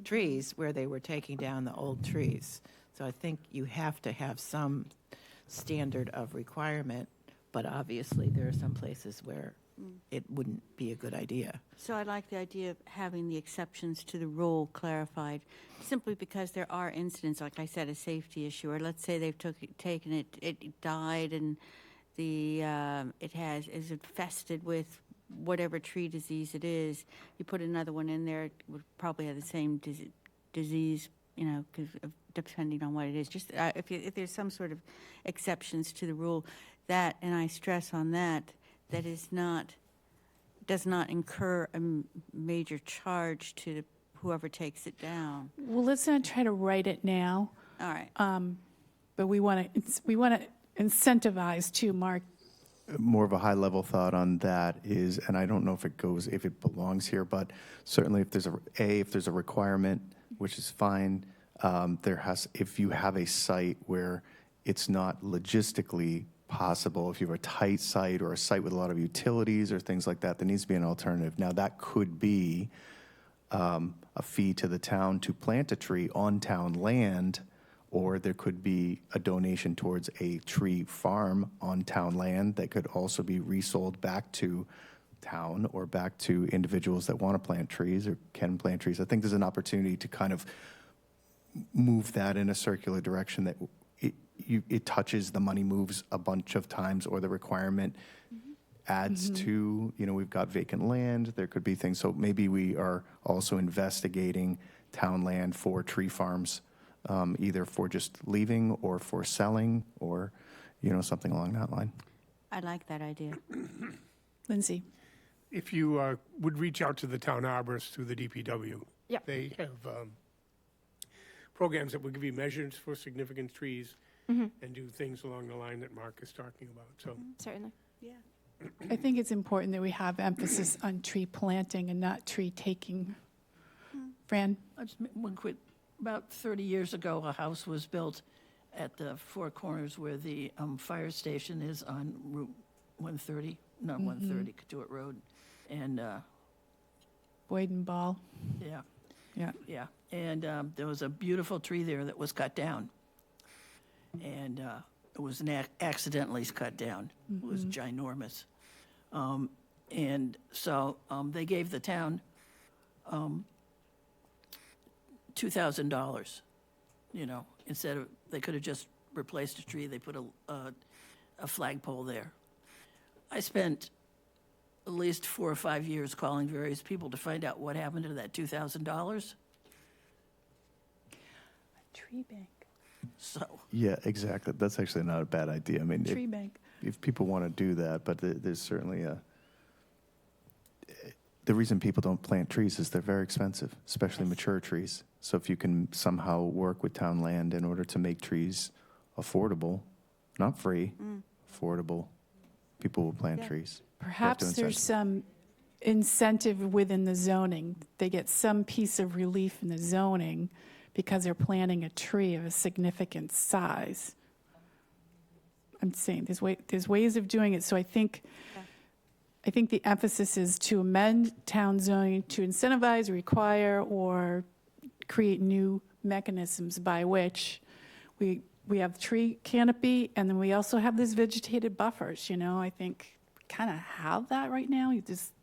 Speaker 8: trees where they were taking down the old trees. So I think you have to have some standard of requirement, but obviously there are some places where it wouldn't be a good idea.
Speaker 3: So I like the idea of having the exceptions to the rule clarified, simply because there are incidents, like I said, a safety issue, or let's say they've taken it, it died, and is infested with whatever tree disease it is. You put another one in there, it would probably have the same disease, depending on what it is. Just if there's some sort of exceptions to the rule, that, and I stress on that does not incur a major charge to whoever takes it down.
Speaker 1: well, let's not try to write it now,
Speaker 3: All right.
Speaker 1: but we want to incentivize too, Mark.
Speaker 10: More of a high-level thought on that is, and I don't know if it belongs here, but certainly if there's a requirement, which is fine, if you have a site where it's not logistically possible, if you have a tight site or a site with a lot of utilities or things like that, there needs to be an alternative. Now, that could be a fee to the town to plant a tree on town land, or there could be a donation towards a tree farm on town land that could also be resold back to town or back to individuals that want to plant trees or can plant trees. I think there's an opportunity to kind of move that in a circular direction that it touches, the money moves a bunch of times, or the requirement adds to, we've got vacant land, there could be things. So maybe we are also investigating town land for tree farms, either for just leaving or for selling or, something along that line.
Speaker 3: I like that idea.
Speaker 1: Lindsay?
Speaker 2: If you would reach out to the town arborists through the DPW.
Speaker 7: Yep.
Speaker 2: They have programs that will give you measures for significant trees and do things along the line that Mark is talking about. So
Speaker 7: Certainly.
Speaker 1: I think it's important that we have emphasis on tree planting and not tree taking. Fran?
Speaker 9: One quick, about 30 years ago, a house was built at the four corners where the fire station is on Route 130, not 130, Katuitt Road. And,
Speaker 1: Boyd and Ball.
Speaker 9: yeah,
Speaker 1: Yeah.
Speaker 9: yeah. And there was a beautiful tree there that was cut down. And it was accidentally cut down. It was ginormous. And so they gave the town $2,000, you know, instead of, they could have just replaced a tree, they put a flagpole there. I spent at least 4 or 5 years calling various people to find out what happened to that $2,000.
Speaker 1: Tree bank.
Speaker 9: So,
Speaker 10: Yeah, exactly. That's actually not a bad idea. I mean,
Speaker 1: Tree bank.
Speaker 10: if people want to do that, but there's certainly the reason people don't plant trees is they're very expensive, especially mature trees. So if you can somehow work with town land in order to make trees affordable, not free, affordable, people will plant trees. You have to
Speaker 1: Perhaps there's
Speaker 10: incentivize.
Speaker 1: some incentive within the zoning. They get some piece of relief in the zoning because they're planting a tree of a significant size. I'm saying there's ways of doing it. So I think the emphasis is to amend town zoning to incentivize, require, or create new mechanisms by which we have tree canopy, and then we also have these vegetated buffers, you know. I think we kind of have that right now. You just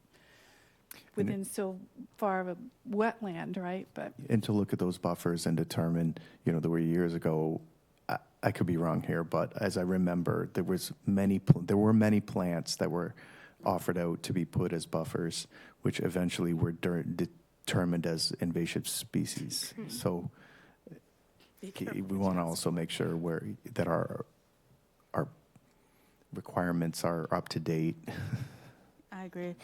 Speaker 1: within so far of a wetland, right? But
Speaker 10: And to look at those buffers and determine, you know, there were years ago, I could be wrong here, but as I remember, there were many plants that were offered out to be put as buffers, which eventually were determined as invasive species. So we want to also make sure that our requirements are up to date.
Speaker 3: I agree.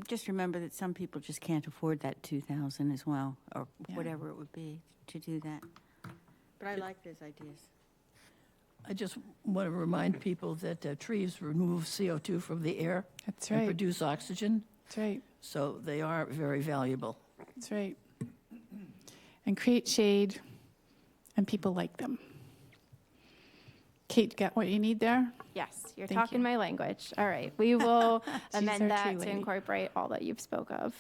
Speaker 3: Just remember that some people just can't afford that 2,000 as well, or
Speaker 1: Yeah.
Speaker 3: whatever it would be to do that. But I like those ideas.
Speaker 9: I just want to remind people that trees remove CO2 from the air.
Speaker 1: That's
Speaker 9: And
Speaker 1: right.
Speaker 9: produce oxygen,
Speaker 1: That's right.
Speaker 9: so they are very valuable.
Speaker 1: That's right. And create shade, and people like them. Kate, got what you need there?
Speaker 7: Yes, you're
Speaker 1: Thank
Speaker 7: talking
Speaker 1: you.
Speaker 7: my language. All right, we will
Speaker 1: our
Speaker 7: amend
Speaker 1: tree
Speaker 7: that to
Speaker 1: lady.
Speaker 7: incorporate all that you've spoke of.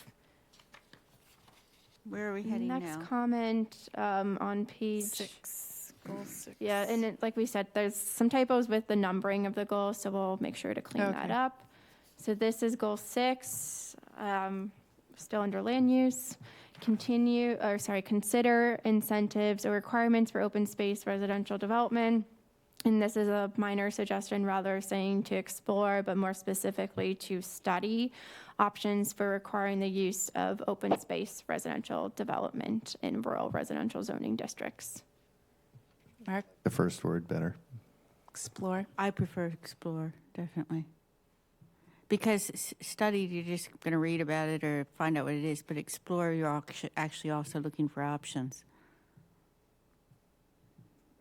Speaker 3: Where are we heading
Speaker 7: Next
Speaker 3: now?
Speaker 7: comment on page.
Speaker 1: Goal 6.
Speaker 7: Yeah, and like we said, there's some typos with the numbering of the goals, so we'll make sure to clean that
Speaker 1: Okay.
Speaker 7: up. So this is goal 6, still under land use. Consider incentives or requirements for open space residential development. And this is a minor suggestion, rather saying to explore, but more specifically to study options for requiring the use of open space residential development in rural residential zoning districts.
Speaker 1: Mark,
Speaker 10: The first word better.
Speaker 1: explore.
Speaker 3: I prefer explore, definitely. Because study, you're just going to read about it or find out what it is, but explore, you're actually also looking for options.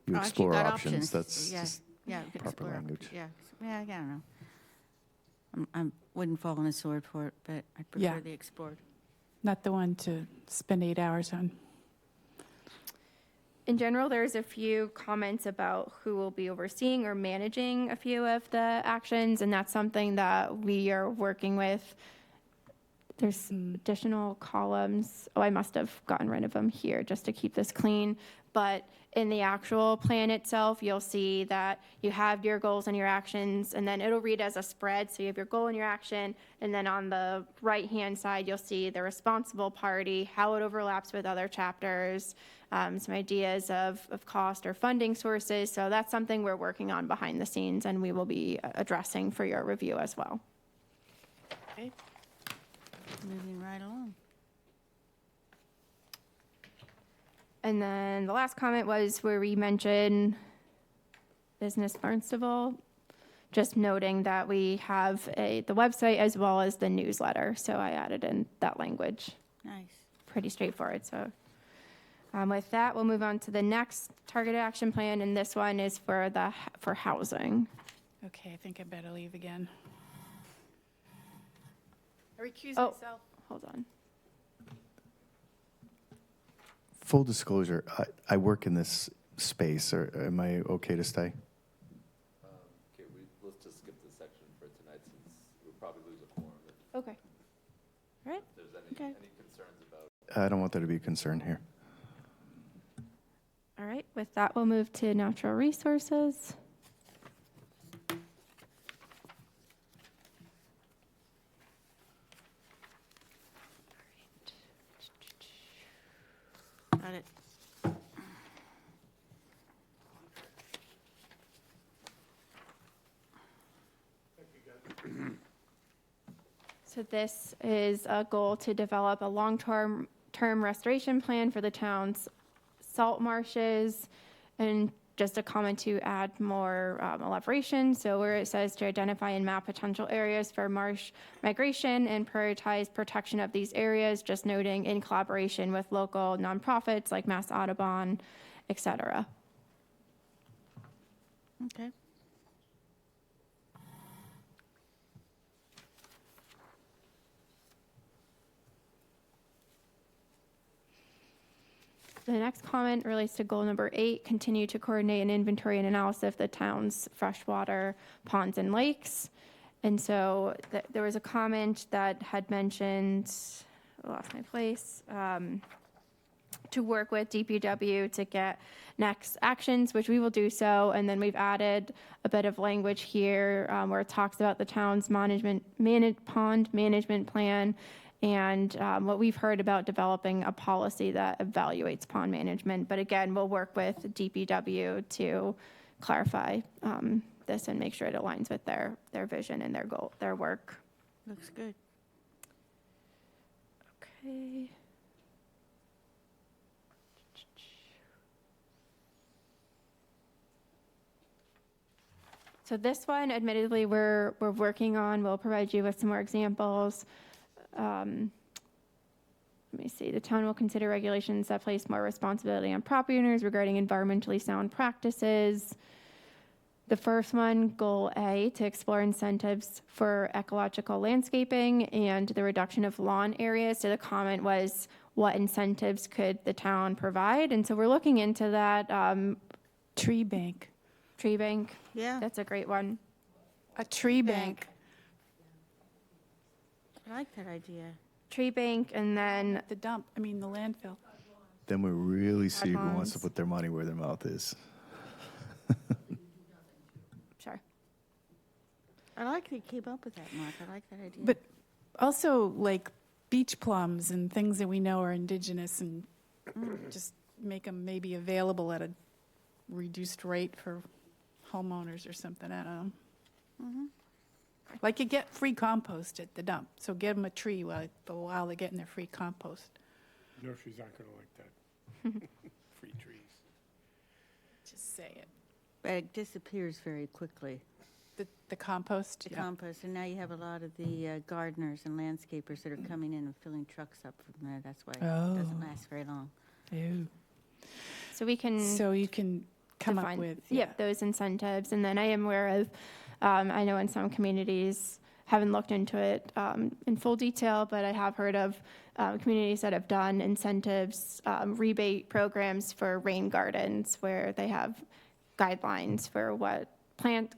Speaker 10: You
Speaker 3: Oh, actually,
Speaker 10: explore
Speaker 3: got
Speaker 10: options. That's
Speaker 3: Yeah,
Speaker 10: just
Speaker 3: yeah, we could
Speaker 10: proper
Speaker 3: explore.
Speaker 10: language.
Speaker 3: Yeah, I don't know. I wouldn't fall on a sword for it, but I
Speaker 1: Yeah.
Speaker 3: prefer the explored.
Speaker 1: Not the one to spend 8 hours on.
Speaker 7: In general, there's a few comments about who will be overseeing or managing a few of the actions, and that's something that we are working with. There's additional columns. Oh, I must have gotten rid of them here just to keep this clean. But in the actual plan itself, you'll see that you have your goals and your actions, and then it'll read as a spread. So you have your goal and your action, and then on the right-hand side, you'll see the responsible party, how it overlaps with other chapters, some ideas of cost or funding sources. So that's something we're working on behind the scenes, and we will be addressing for your review as well.
Speaker 1: Okay.
Speaker 3: Moving right along.
Speaker 7: And then the last comment was where we mentioned Business Barnstable, just noting that we have the website as well as the newsletter. So I added in that language.
Speaker 3: Nice.
Speaker 7: Pretty straightforward. So with that, we'll move on to the next targeted action plan, and this one is for housing.
Speaker 1: Okay, I think I better leave again. I recuse
Speaker 7: Oh.
Speaker 1: myself.
Speaker 7: Hold on.
Speaker 10: Full disclosure, I work in this space, or am I okay to stay?
Speaker 4: Okay, let's just skip this section for tonight since we'll probably lose a quorum
Speaker 7: Okay. All right.
Speaker 4: if there's
Speaker 3: Okay.
Speaker 4: any concerns about.
Speaker 10: I don't want there to be a concern here.
Speaker 7: All right. With that, we'll move to natural resources.
Speaker 3: Got it.
Speaker 7: So this is a goal to develop a long-term restoration plan for the town's salt marshes. And just a comment to add more elaboration. So where it says to identify and map potential areas for marsh migration and prioritize protection of these areas, just noting in collaboration with local nonprofits like Mass Audubon, et cetera.
Speaker 3: Okay.
Speaker 7: The next comment relates to goal number 8, continue to coordinate an inventory and analysis of the town's freshwater ponds and lakes. And so there was a comment that had mentioned, I lost my place, to work with DPW to get next actions, which we will do so. And then we've added a bit of language here where it talks about the town's pond management plan and what we've heard about developing a policy that evaluates pond management. But again, we'll work with DPW to clarify this and make sure it aligns with their vision and their goal, their work.
Speaker 3: Looks good.
Speaker 7: Okay. So this one, admittedly, we're working on. We'll provide you with some more examples. Let me see. The town will consider regulations that place more responsibility on property owners regarding environmentally sound practices. The first one, goal A, to explore incentives for ecological landscaping and the reduction of lawn areas. So the comment was, what incentives could the town provide? And so we're looking into that.
Speaker 1: Tree bank.
Speaker 7: Tree bank.
Speaker 3: Yeah.
Speaker 7: That's a great one.
Speaker 1: A tree bank.
Speaker 3: I like that idea.
Speaker 7: Tree bank, and then
Speaker 1: The dump, I mean, the landfill.
Speaker 10: Then we really see who wants to
Speaker 7: Add-ons.
Speaker 10: put their money where their mouth is.
Speaker 7: sure.
Speaker 3: I like that you came up with that, Mark. I like that idea.
Speaker 1: But also like beach plums and things that we know are indigenous and just make them maybe available at a reduced rate for homeowners or something, I don't know. Like you get free compost at the dump, so give them a tree while they're getting their free compost.
Speaker 2: Nurseries aren't going to like that. Free trees.
Speaker 1: Just say it.
Speaker 3: But it disappears very quickly,
Speaker 1: The compost?
Speaker 3: the
Speaker 1: Yeah.
Speaker 3: compost. And now you have a lot of the gardeners and landscapers that are coming in and filling trucks up from there. That's why it doesn't last very long.
Speaker 1: Ew.
Speaker 7: So we can
Speaker 1: So you can come up
Speaker 7: define,
Speaker 1: with.
Speaker 7: yep, those incentives. And then I am aware of, I know in some communities, haven't looked into it in full detail, but I have heard of communities that have done incentives, rebate programs for rain gardens where they have guidelines for what plant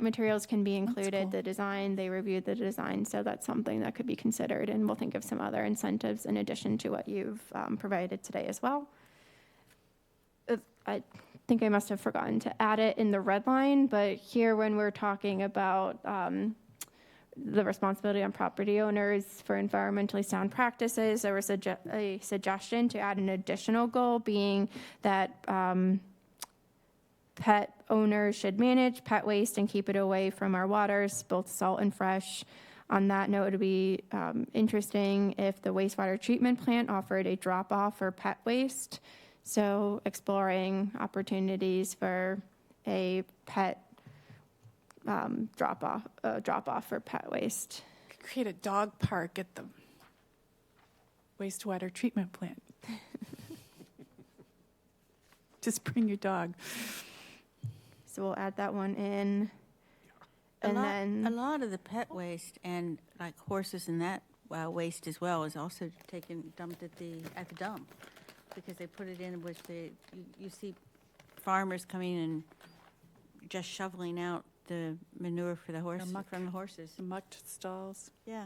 Speaker 7: materials can be included,
Speaker 1: cool.
Speaker 7: the design, they reviewed the design. So that's something that could be considered. And we'll think of some other incentives in addition to what you've provided today as well. I think I must have forgotten to add it in the red line, but here when we're talking about the responsibility on property owners for environmentally sound practices, there was a suggestion to add an additional goal being that pet owners should manage pet waste and keep it away from our waters, both salt and fresh. On that note, it would be interesting if the wastewater treatment plant offered a drop-off for pet waste. So exploring opportunities for a pet drop-off for pet waste.
Speaker 1: Create a dog park at the wastewater treatment plant. Just bring your dog.
Speaker 7: So we'll add that one in.
Speaker 3: A
Speaker 7: And then,
Speaker 3: lot of the pet waste and like horses and that waste as well is also dumped at the dump because they put it in with you see farmers coming and just shoveling out the manure for the horses,
Speaker 1: muck.
Speaker 3: from the horses.
Speaker 1: The mucked stalls.
Speaker 3: Yeah,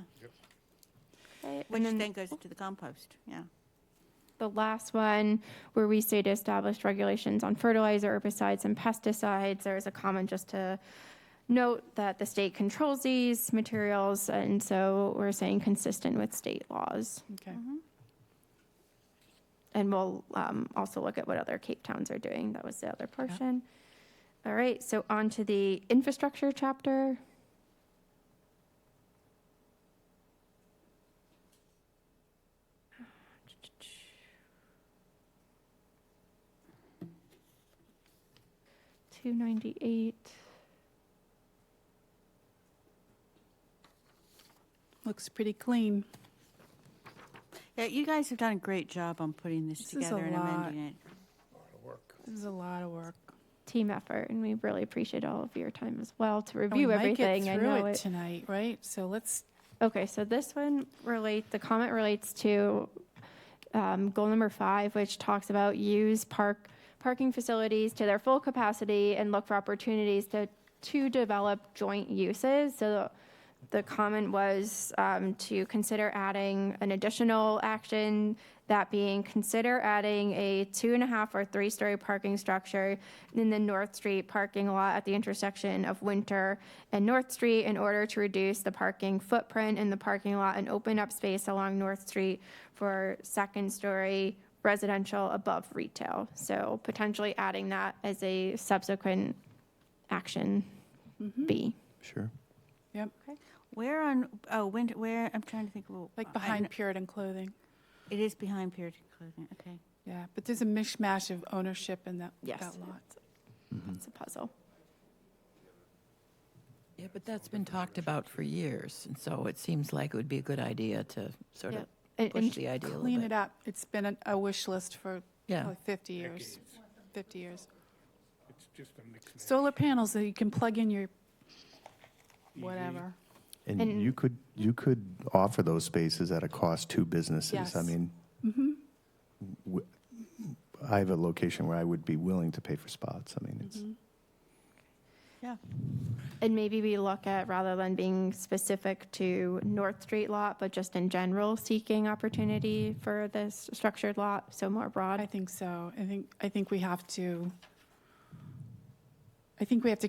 Speaker 7: Okay,
Speaker 3: which
Speaker 7: and
Speaker 3: then goes to the compost, yeah.
Speaker 7: the last one, where we say to establish regulations on fertilizer, herbicides, and pesticides, there's a comment just to note that the state controls these materials, and so we're saying consistent with state laws.
Speaker 1: Okay.
Speaker 7: And we'll also look at what other Cape Towns are doing. That was the other portion. All right, so on to the infrastructure chapter. $298.
Speaker 1: Looks pretty clean.
Speaker 3: Yeah, you guys have done a great job on putting this
Speaker 1: This is a
Speaker 3: together and
Speaker 1: lot.
Speaker 3: amending it.
Speaker 1: This is a lot of work.
Speaker 7: Team effort, and we really appreciate all of your time as well to
Speaker 1: And
Speaker 7: review
Speaker 1: we
Speaker 7: everything.
Speaker 1: might
Speaker 7: I
Speaker 1: get through
Speaker 7: know
Speaker 1: it
Speaker 7: it.
Speaker 1: tonight, right? So let's,
Speaker 7: Okay, so this one the comment relates to goal number 5, which talks about use parking facilities to their full capacity and look for opportunities to develop joint uses. So the comment was to consider adding an additional action, that being consider adding a 2.5 or 3-story parking structure in the North Street parking lot at the intersection of Winter and North Street in order to reduce the parking footprint in the parking lot and open up space along North Street for 2nd-story residential above retail. So potentially adding that as a subsequent action B.
Speaker 10: Sure.
Speaker 1: yep,
Speaker 3: Where on, winter, where, I'm trying to think,
Speaker 1: like behind Puritan Clothing.
Speaker 3: It is behind Puritan Clothing, okay.
Speaker 1: Yeah, but there's a mishmash of ownership in that
Speaker 7: Yes.
Speaker 1: lot.
Speaker 7: It's a puzzle.
Speaker 8: Yeah, but that's been talked about for years, and so it seems like it would be a good idea to sort of
Speaker 7: And-
Speaker 8: push
Speaker 7: and
Speaker 8: the idea a little
Speaker 1: Clean
Speaker 8: bit.
Speaker 1: it up. It's been a wish list for
Speaker 8: Yeah.
Speaker 1: probably 50 years. 50 years.
Speaker 2: It's just a mix.
Speaker 1: Solar panels that you can plug in your whatever.
Speaker 10: And
Speaker 7: And-
Speaker 10: you could offer those spaces at a cost to businesses. I
Speaker 1: Yes.
Speaker 10: mean, I have a location where I would be willing to pay for spots. I mean, it's,
Speaker 3: Yeah,
Speaker 7: And maybe we look at, rather than being specific to North Street lot, but just in general, seeking opportunity for this structured lot, so more broad.
Speaker 1: I think so. I think we have to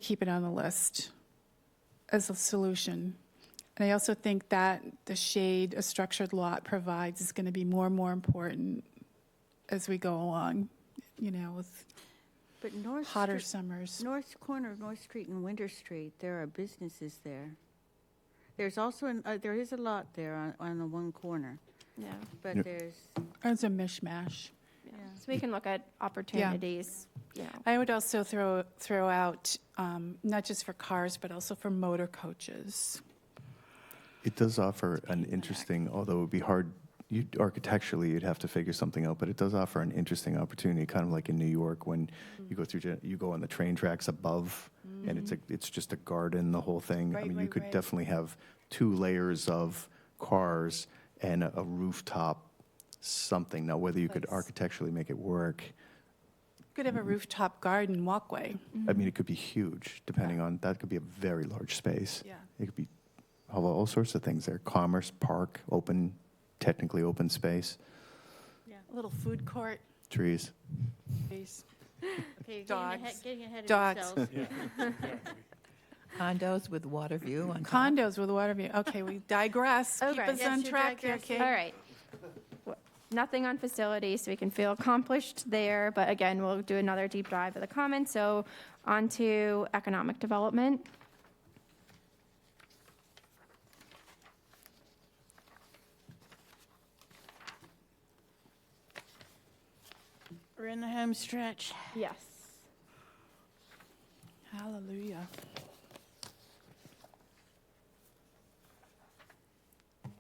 Speaker 1: keep it on the list as a solution. And I also think that the shade a structured lot provides is going to be more and more important as we go along, with
Speaker 3: but North
Speaker 1: hotter
Speaker 3: Street,
Speaker 1: summers.
Speaker 3: North corner of North Street and Winter Street, there are businesses there. There's also, there is a lot there on the one corner,
Speaker 7: Yeah.
Speaker 3: but
Speaker 10: Yeah.
Speaker 3: there's,
Speaker 1: It's a mishmash.
Speaker 7: Yeah. So we can look at opportunities,
Speaker 1: I would also throw out, not just for cars, but also for motor coaches.
Speaker 10: it does offer an interesting, although it would be hard, architecturally, you'd have to figure something out, but it does offer an interesting opportunity, kind of like in New York, when you go on the train tracks above, and it's just a garden, the whole thing. I
Speaker 1: Right,
Speaker 10: mean, you
Speaker 1: right,
Speaker 10: could
Speaker 1: right.
Speaker 10: definitely have 2 layers of cars and a rooftop something. Now, whether you could
Speaker 1: That's-
Speaker 10: architecturally make it work,
Speaker 1: Could have a rooftop garden walkway.
Speaker 10: I mean, it could be huge, depending on, that could be a very large space.
Speaker 1: Yeah.
Speaker 10: It could be all sorts of things there, commerce, park, technically open space,
Speaker 1: A little food court.
Speaker 10: trees.
Speaker 1: Space.
Speaker 3: okay,
Speaker 1: Dogs.
Speaker 3: getting ahead of
Speaker 1: Dogs.
Speaker 3: yourselves.
Speaker 8: Condos with water view on top.
Speaker 1: Condos with water view. Okay, we digress. Keep
Speaker 7: Okay.
Speaker 1: us
Speaker 3: Yes,
Speaker 1: on
Speaker 3: you're
Speaker 1: track here,
Speaker 3: digressing.
Speaker 1: Kate.
Speaker 7: All right. Nothing on facilities, so we can feel accomplished there, but again, we'll do another deep dive of the comments. So on to economic development.
Speaker 3: We're in the home stretch.
Speaker 7: Yes.
Speaker 1: Hallelujah.
Speaker 7: So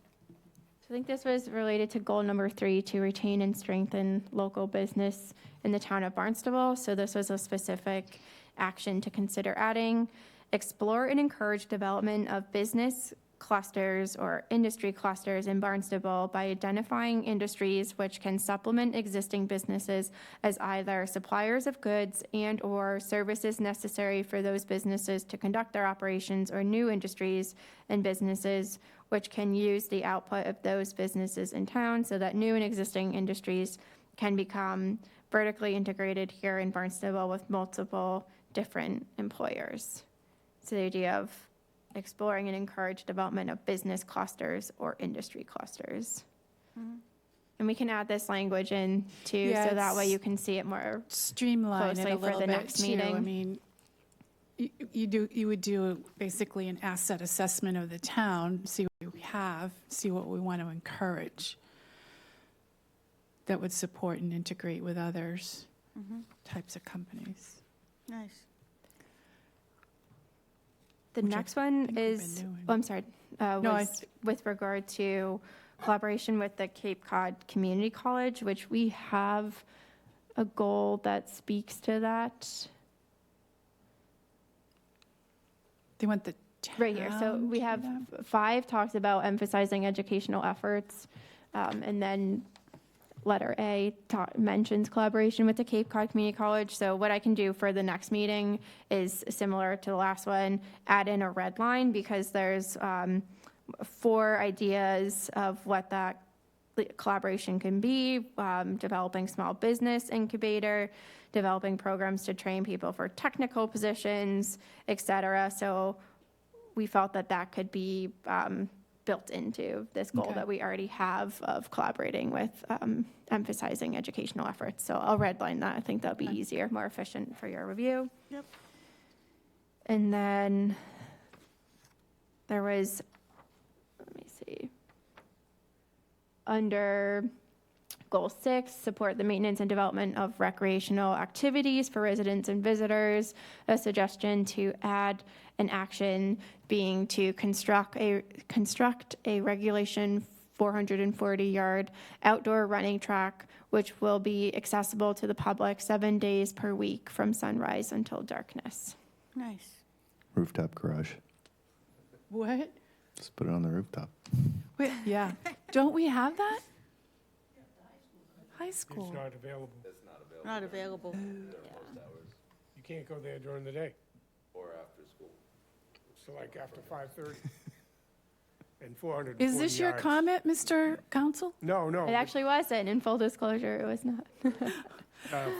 Speaker 7: I think this was related to goal number 3, to retain and strengthen local business in the town of Barnstable. So this was a specific action to consider adding. Explore and encourage development of business clusters or industry clusters in Barnstable by identifying industries which can supplement existing businesses as either suppliers of goods and/or services necessary for those businesses to conduct their operations, or new industries and businesses which can use the output of those businesses in town, so that new and existing industries can become vertically integrated here in Barnstable with multiple different employers. So the idea of exploring and encourage development of business clusters or industry clusters. And we can add this language in too,
Speaker 1: Yeah,
Speaker 7: so that way
Speaker 1: it's-
Speaker 7: you can see it more.
Speaker 1: Streamline it
Speaker 7: Closely
Speaker 1: a
Speaker 7: for
Speaker 1: little
Speaker 7: the
Speaker 1: bit
Speaker 7: next
Speaker 1: too.
Speaker 7: meeting.
Speaker 1: I mean, you would do basically an asset assessment of the town, see what we have, see what we want to encourage that would support and integrate with others, types of companies.
Speaker 3: Nice.
Speaker 7: The
Speaker 1: Which I
Speaker 7: next one
Speaker 1: think we've been
Speaker 7: is,
Speaker 1: doing.
Speaker 7: oh, I'm sorry,
Speaker 1: I-
Speaker 7: was with regard to collaboration with the Cape Cod Community College, which we have a goal that speaks to that.
Speaker 1: They want the town
Speaker 7: Right here, so we
Speaker 1: to
Speaker 7: have
Speaker 1: do
Speaker 7: 5 talks about emphasizing educational efforts, and then letter A mentions collaboration with the Cape Cod Community College. So what I can do for the next meeting is similar to the last one, add in a red line, because there's 4 ideas of what that collaboration can be: developing small business incubator, developing programs to train people for technical positions, et cetera. So we felt that that could be built into this goal
Speaker 1: Okay.
Speaker 7: that we already have of collaborating with, emphasizing educational efforts. So I'll redline that. I think that'll be easier, more efficient for your review.
Speaker 3: Yep.
Speaker 7: And then there was, let me see, under Goal 6, support the maintenance and development of recreational activities for residents and visitors. A suggestion to add an action being to construct a regulation 440-yard outdoor running track, which will be accessible to the public 7 days per week from sunrise until darkness.
Speaker 3: Nice.
Speaker 10: Rooftop garage.
Speaker 1: What?
Speaker 10: Just put it on the rooftop.
Speaker 1: Wait, yeah. Don't we have that? High
Speaker 2: It's
Speaker 1: school.
Speaker 2: not available.
Speaker 3: Not available.
Speaker 2: You can't go there during the day.
Speaker 4: Or after school.
Speaker 2: So like after 5:30. And 440
Speaker 1: Is this your
Speaker 2: yards.
Speaker 1: comment, Mr. Council?
Speaker 2: No, no.
Speaker 7: It actually wasn't. In full disclosure, it was not.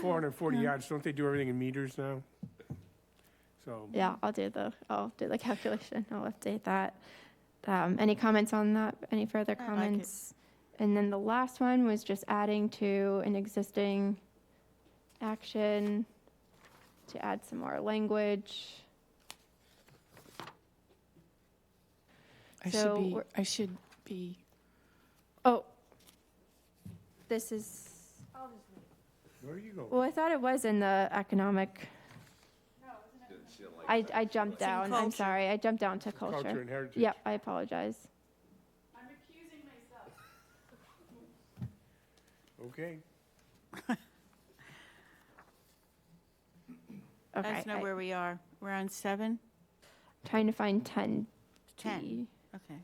Speaker 2: 440 yards, don't they do everything in meters now? So,
Speaker 7: Yeah, I'll do the calculation. I'll update that. Any comments on that? Any further
Speaker 3: I like it.
Speaker 7: comments? And then the last one was just adding to an existing action to add some more language. So we're-
Speaker 1: I should be,
Speaker 7: Oh, this is,
Speaker 2: where are you going?
Speaker 7: well, I thought it was in the economic. I jumped down. I'm
Speaker 3: culture.
Speaker 7: sorry. I jumped down to culture.
Speaker 2: Culture and heritage.
Speaker 7: Yep, I apologize.
Speaker 2: Okay.
Speaker 3: Let
Speaker 7: Okay,
Speaker 3: us know where we are. We're on 7?
Speaker 7: trying to find 10.
Speaker 3: 10. Okay.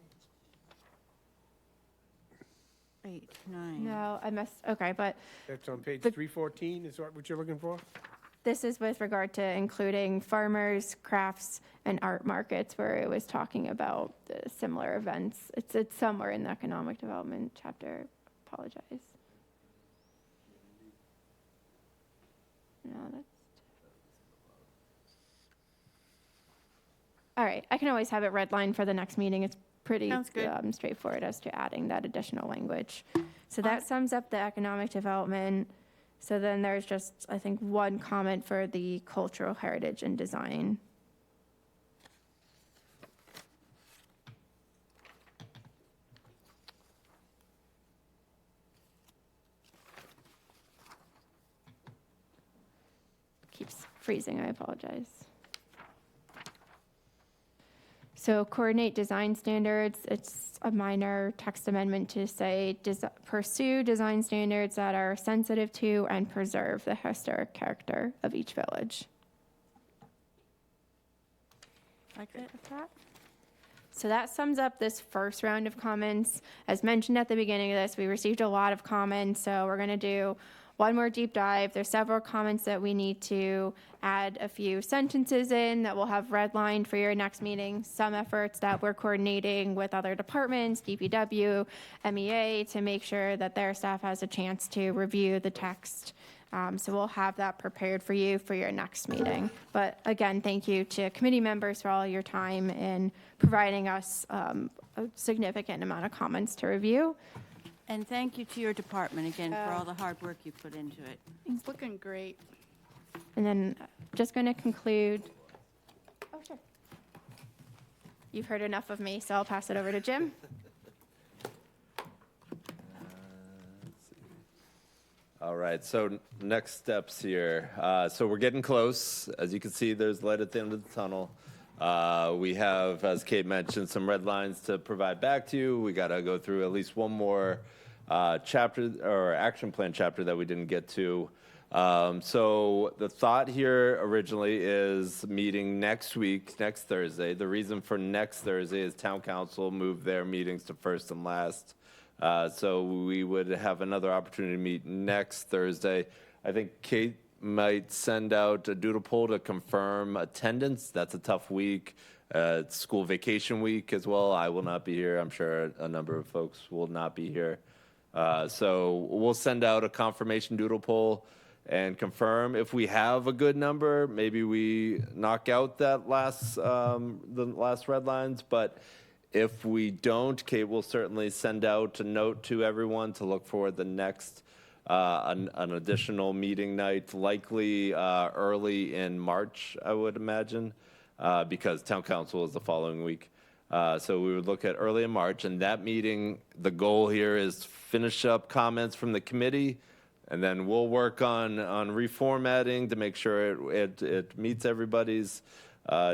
Speaker 3: 8, 9.
Speaker 7: No, I missed, okay, but
Speaker 2: That's on page
Speaker 7: The-
Speaker 2: 314, is that what you're looking for?
Speaker 7: this is with regard to including farmers, crafts, and art markets, where it was talking about the similar events. It's somewhere in the economic development chapter. Apologize. No, that's. All right, I can always have it redlined for the next meeting. It's pretty
Speaker 3: Sounds good.
Speaker 7: straightforward as to adding that additional language. So that sums up the economic development. So then there's just, I think, one comment for the cultural heritage and design. Keeps freezing, I apologize. So coordinate design standards, it's a minor text amendment to say, pursue design standards that are sensitive to and preserve the historic character of each village.
Speaker 3: Like that?
Speaker 7: With that. So that sums up this first round of comments. As mentioned at the beginning of this, we received a lot of comments, so we're going to do one more deep dive. There's several comments that we need to add a few sentences in that we'll have redlined for your next meeting. Some efforts that we're coordinating with other departments, DPW, MEA, to make sure that their staff has a chance to review the text. So we'll have that prepared for you for your next meeting. But again, thank you to committee members for all your time in providing us a significant amount of comments to review.
Speaker 3: And thank you to your department again for all the hard work you put into it.
Speaker 1: It's looking great.
Speaker 7: And then just going to conclude. Oh, sure. You've heard enough of me, so I'll pass it over to Jim.
Speaker 4: All right, so next steps here. So we're getting close. As you can see, there's light at the end of the tunnel. We have, as Kate mentioned, some red lines to provide back to you. We got to go through at least one more chapter or action plan chapter that we didn't get to. So the thought here originally is meeting next week, next Thursday. The reason for next Thursday is town council moved their meetings to first and last. So we would have another opportunity to meet next Thursday. I think Kate might send out a doodle poll to confirm attendance. That's a tough week. It's school vacation week as well. I will not be here. I'm sure a number of folks will not be here. So we'll send out a confirmation doodle poll and confirm. If we have a good number, maybe we knock out that the last red lines. But if we don't, Kate will certainly send out a note to everyone to look for the next an additional meeting night, likely early in March, I would imagine, because town council is the following week. So we would look at early in March, and that meeting, the goal here is finish up comments from the committee, and then we'll work on reformatting to make sure it meets everybody's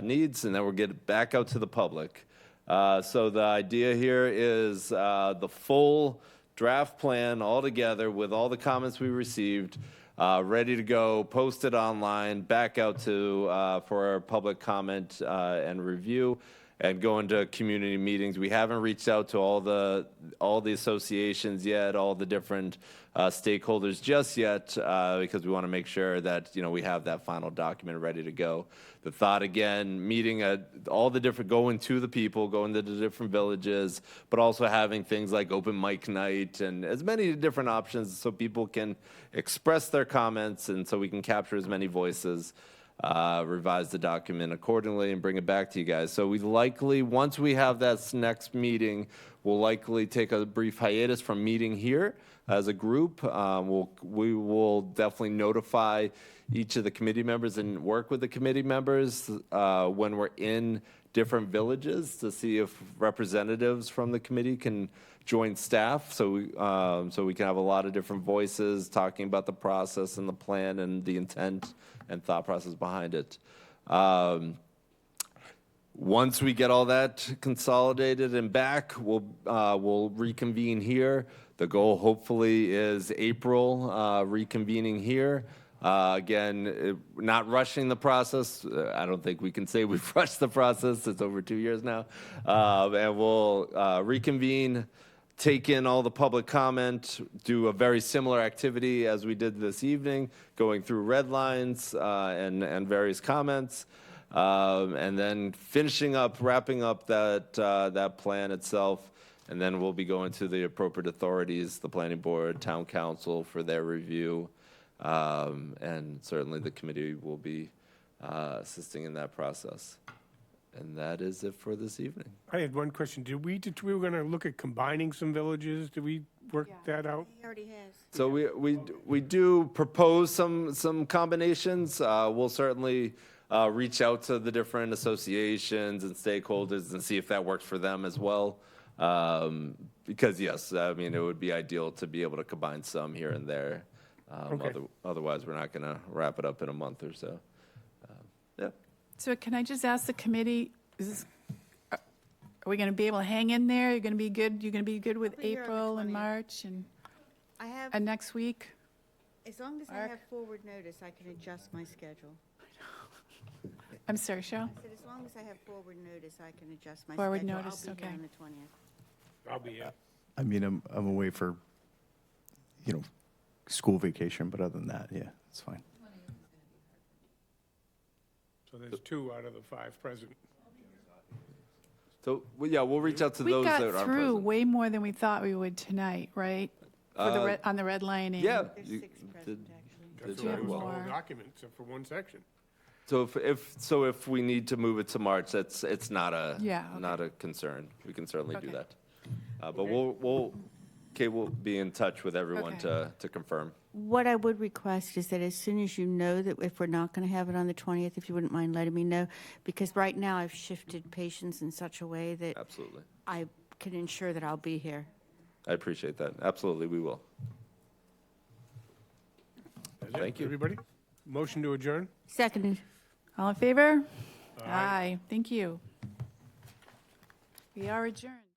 Speaker 4: needs, and then we'll get it back out to the public. So the idea here is the full draft plan all together with all the comments we received, ready to go, posted online, back out to for our public comment and review, and go into community meetings. We haven't reached out to all the associations yet, all the different stakeholders just yet, because we want to make sure that we have that final document ready to go. The thought again, meeting all the different, going to the people, going to the different villages, but also having things like open mic night and as many different options so people can express their comments and so we can capture as many voices. Revise the document accordingly and bring it back to you guys. So we likely, once we have that next meeting, we'll likely take a brief hiatus from meeting here as a group. We will definitely notify each of the committee members and work with the committee members when we're in different villages to see if representatives from the committee can join staff, so we can have a lot of different voices talking about the process and the plan and the intent and thought process behind it. Once we get all that consolidated and back, we'll reconvene here. The goal hopefully is April reconvening here. Again, not rushing the process. I don't think we can say we've rushed the process. It's over 2 years now. And we'll reconvene, take in all the public comment, do a very similar activity as we did this evening, going through red lines and various comments, and then wrapping up that plan itself. And then we'll be going to the appropriate authorities, the planning board, town council for their review. And certainly the committee will be assisting in that process. And that is it for this evening.
Speaker 2: I had one question. We were going to look at combining some villages. Did we work that out?
Speaker 3: He already has.
Speaker 4: So we do propose some combinations. We'll certainly reach out to the different associations and stakeholders and see if that works for them as well. Because yes, I mean, it would be ideal to be able to combine some here and there.
Speaker 2: Okay.
Speaker 4: Otherwise, we're not going to wrap it up in a month or so. Yeah.
Speaker 1: So can I just ask the committee, are we going to be able to hang in there? You're going to be good? You're going to be good with
Speaker 3: I'll be here on the
Speaker 1: April and
Speaker 3: 20th.
Speaker 1: March and
Speaker 3: I have,
Speaker 1: next week?
Speaker 3: as long as I
Speaker 1: Mark?
Speaker 3: have forward notice, I can adjust my schedule.
Speaker 1: I'm sorry, Cheryl?
Speaker 3: I said, as long as I have forward notice, I can adjust my schedule.
Speaker 1: Forward notice,
Speaker 3: I'll be here
Speaker 1: okay.
Speaker 3: on the 20th.
Speaker 2: I'll be here.
Speaker 10: I mean, I'm away for, school vacation, but other than that, yeah, it's fine.
Speaker 2: So there's 2 out of the 5 present.
Speaker 4: So, well, yeah, we'll reach out to
Speaker 1: We
Speaker 4: those that
Speaker 1: got
Speaker 4: aren't
Speaker 1: through
Speaker 4: present.
Speaker 1: way more than we thought we would tonight, right? For the, on the redlining.
Speaker 4: Yeah.
Speaker 3: There's
Speaker 4: you
Speaker 3: 6
Speaker 4: did-
Speaker 3: present, actually.
Speaker 2: That's
Speaker 4: Did
Speaker 2: why
Speaker 4: very
Speaker 2: it was the
Speaker 4: well.
Speaker 2: whole
Speaker 1: More.
Speaker 2: document, except for one section.
Speaker 4: So if we need to move it to March, it's not a,
Speaker 1: Yeah, okay.
Speaker 4: not a concern. We can certainly do
Speaker 1: Okay.
Speaker 4: that. But Kate will be in touch with everyone
Speaker 1: Okay.
Speaker 4: to confirm.
Speaker 3: What I would request is that as soon as you know that if we're not going to have it on the 20th, if you wouldn't mind letting me know, because right now I've shifted patients in such a way that
Speaker 4: Absolutely.
Speaker 3: I can ensure that I'll be here.
Speaker 4: I appreciate that. Absolutely, we will.
Speaker 2: That's it,
Speaker 4: Thank you.
Speaker 2: Everybody? Motion to adjourn?
Speaker 3: Seconded.
Speaker 1: All in favor? Aye. Thank you. We are adjourned.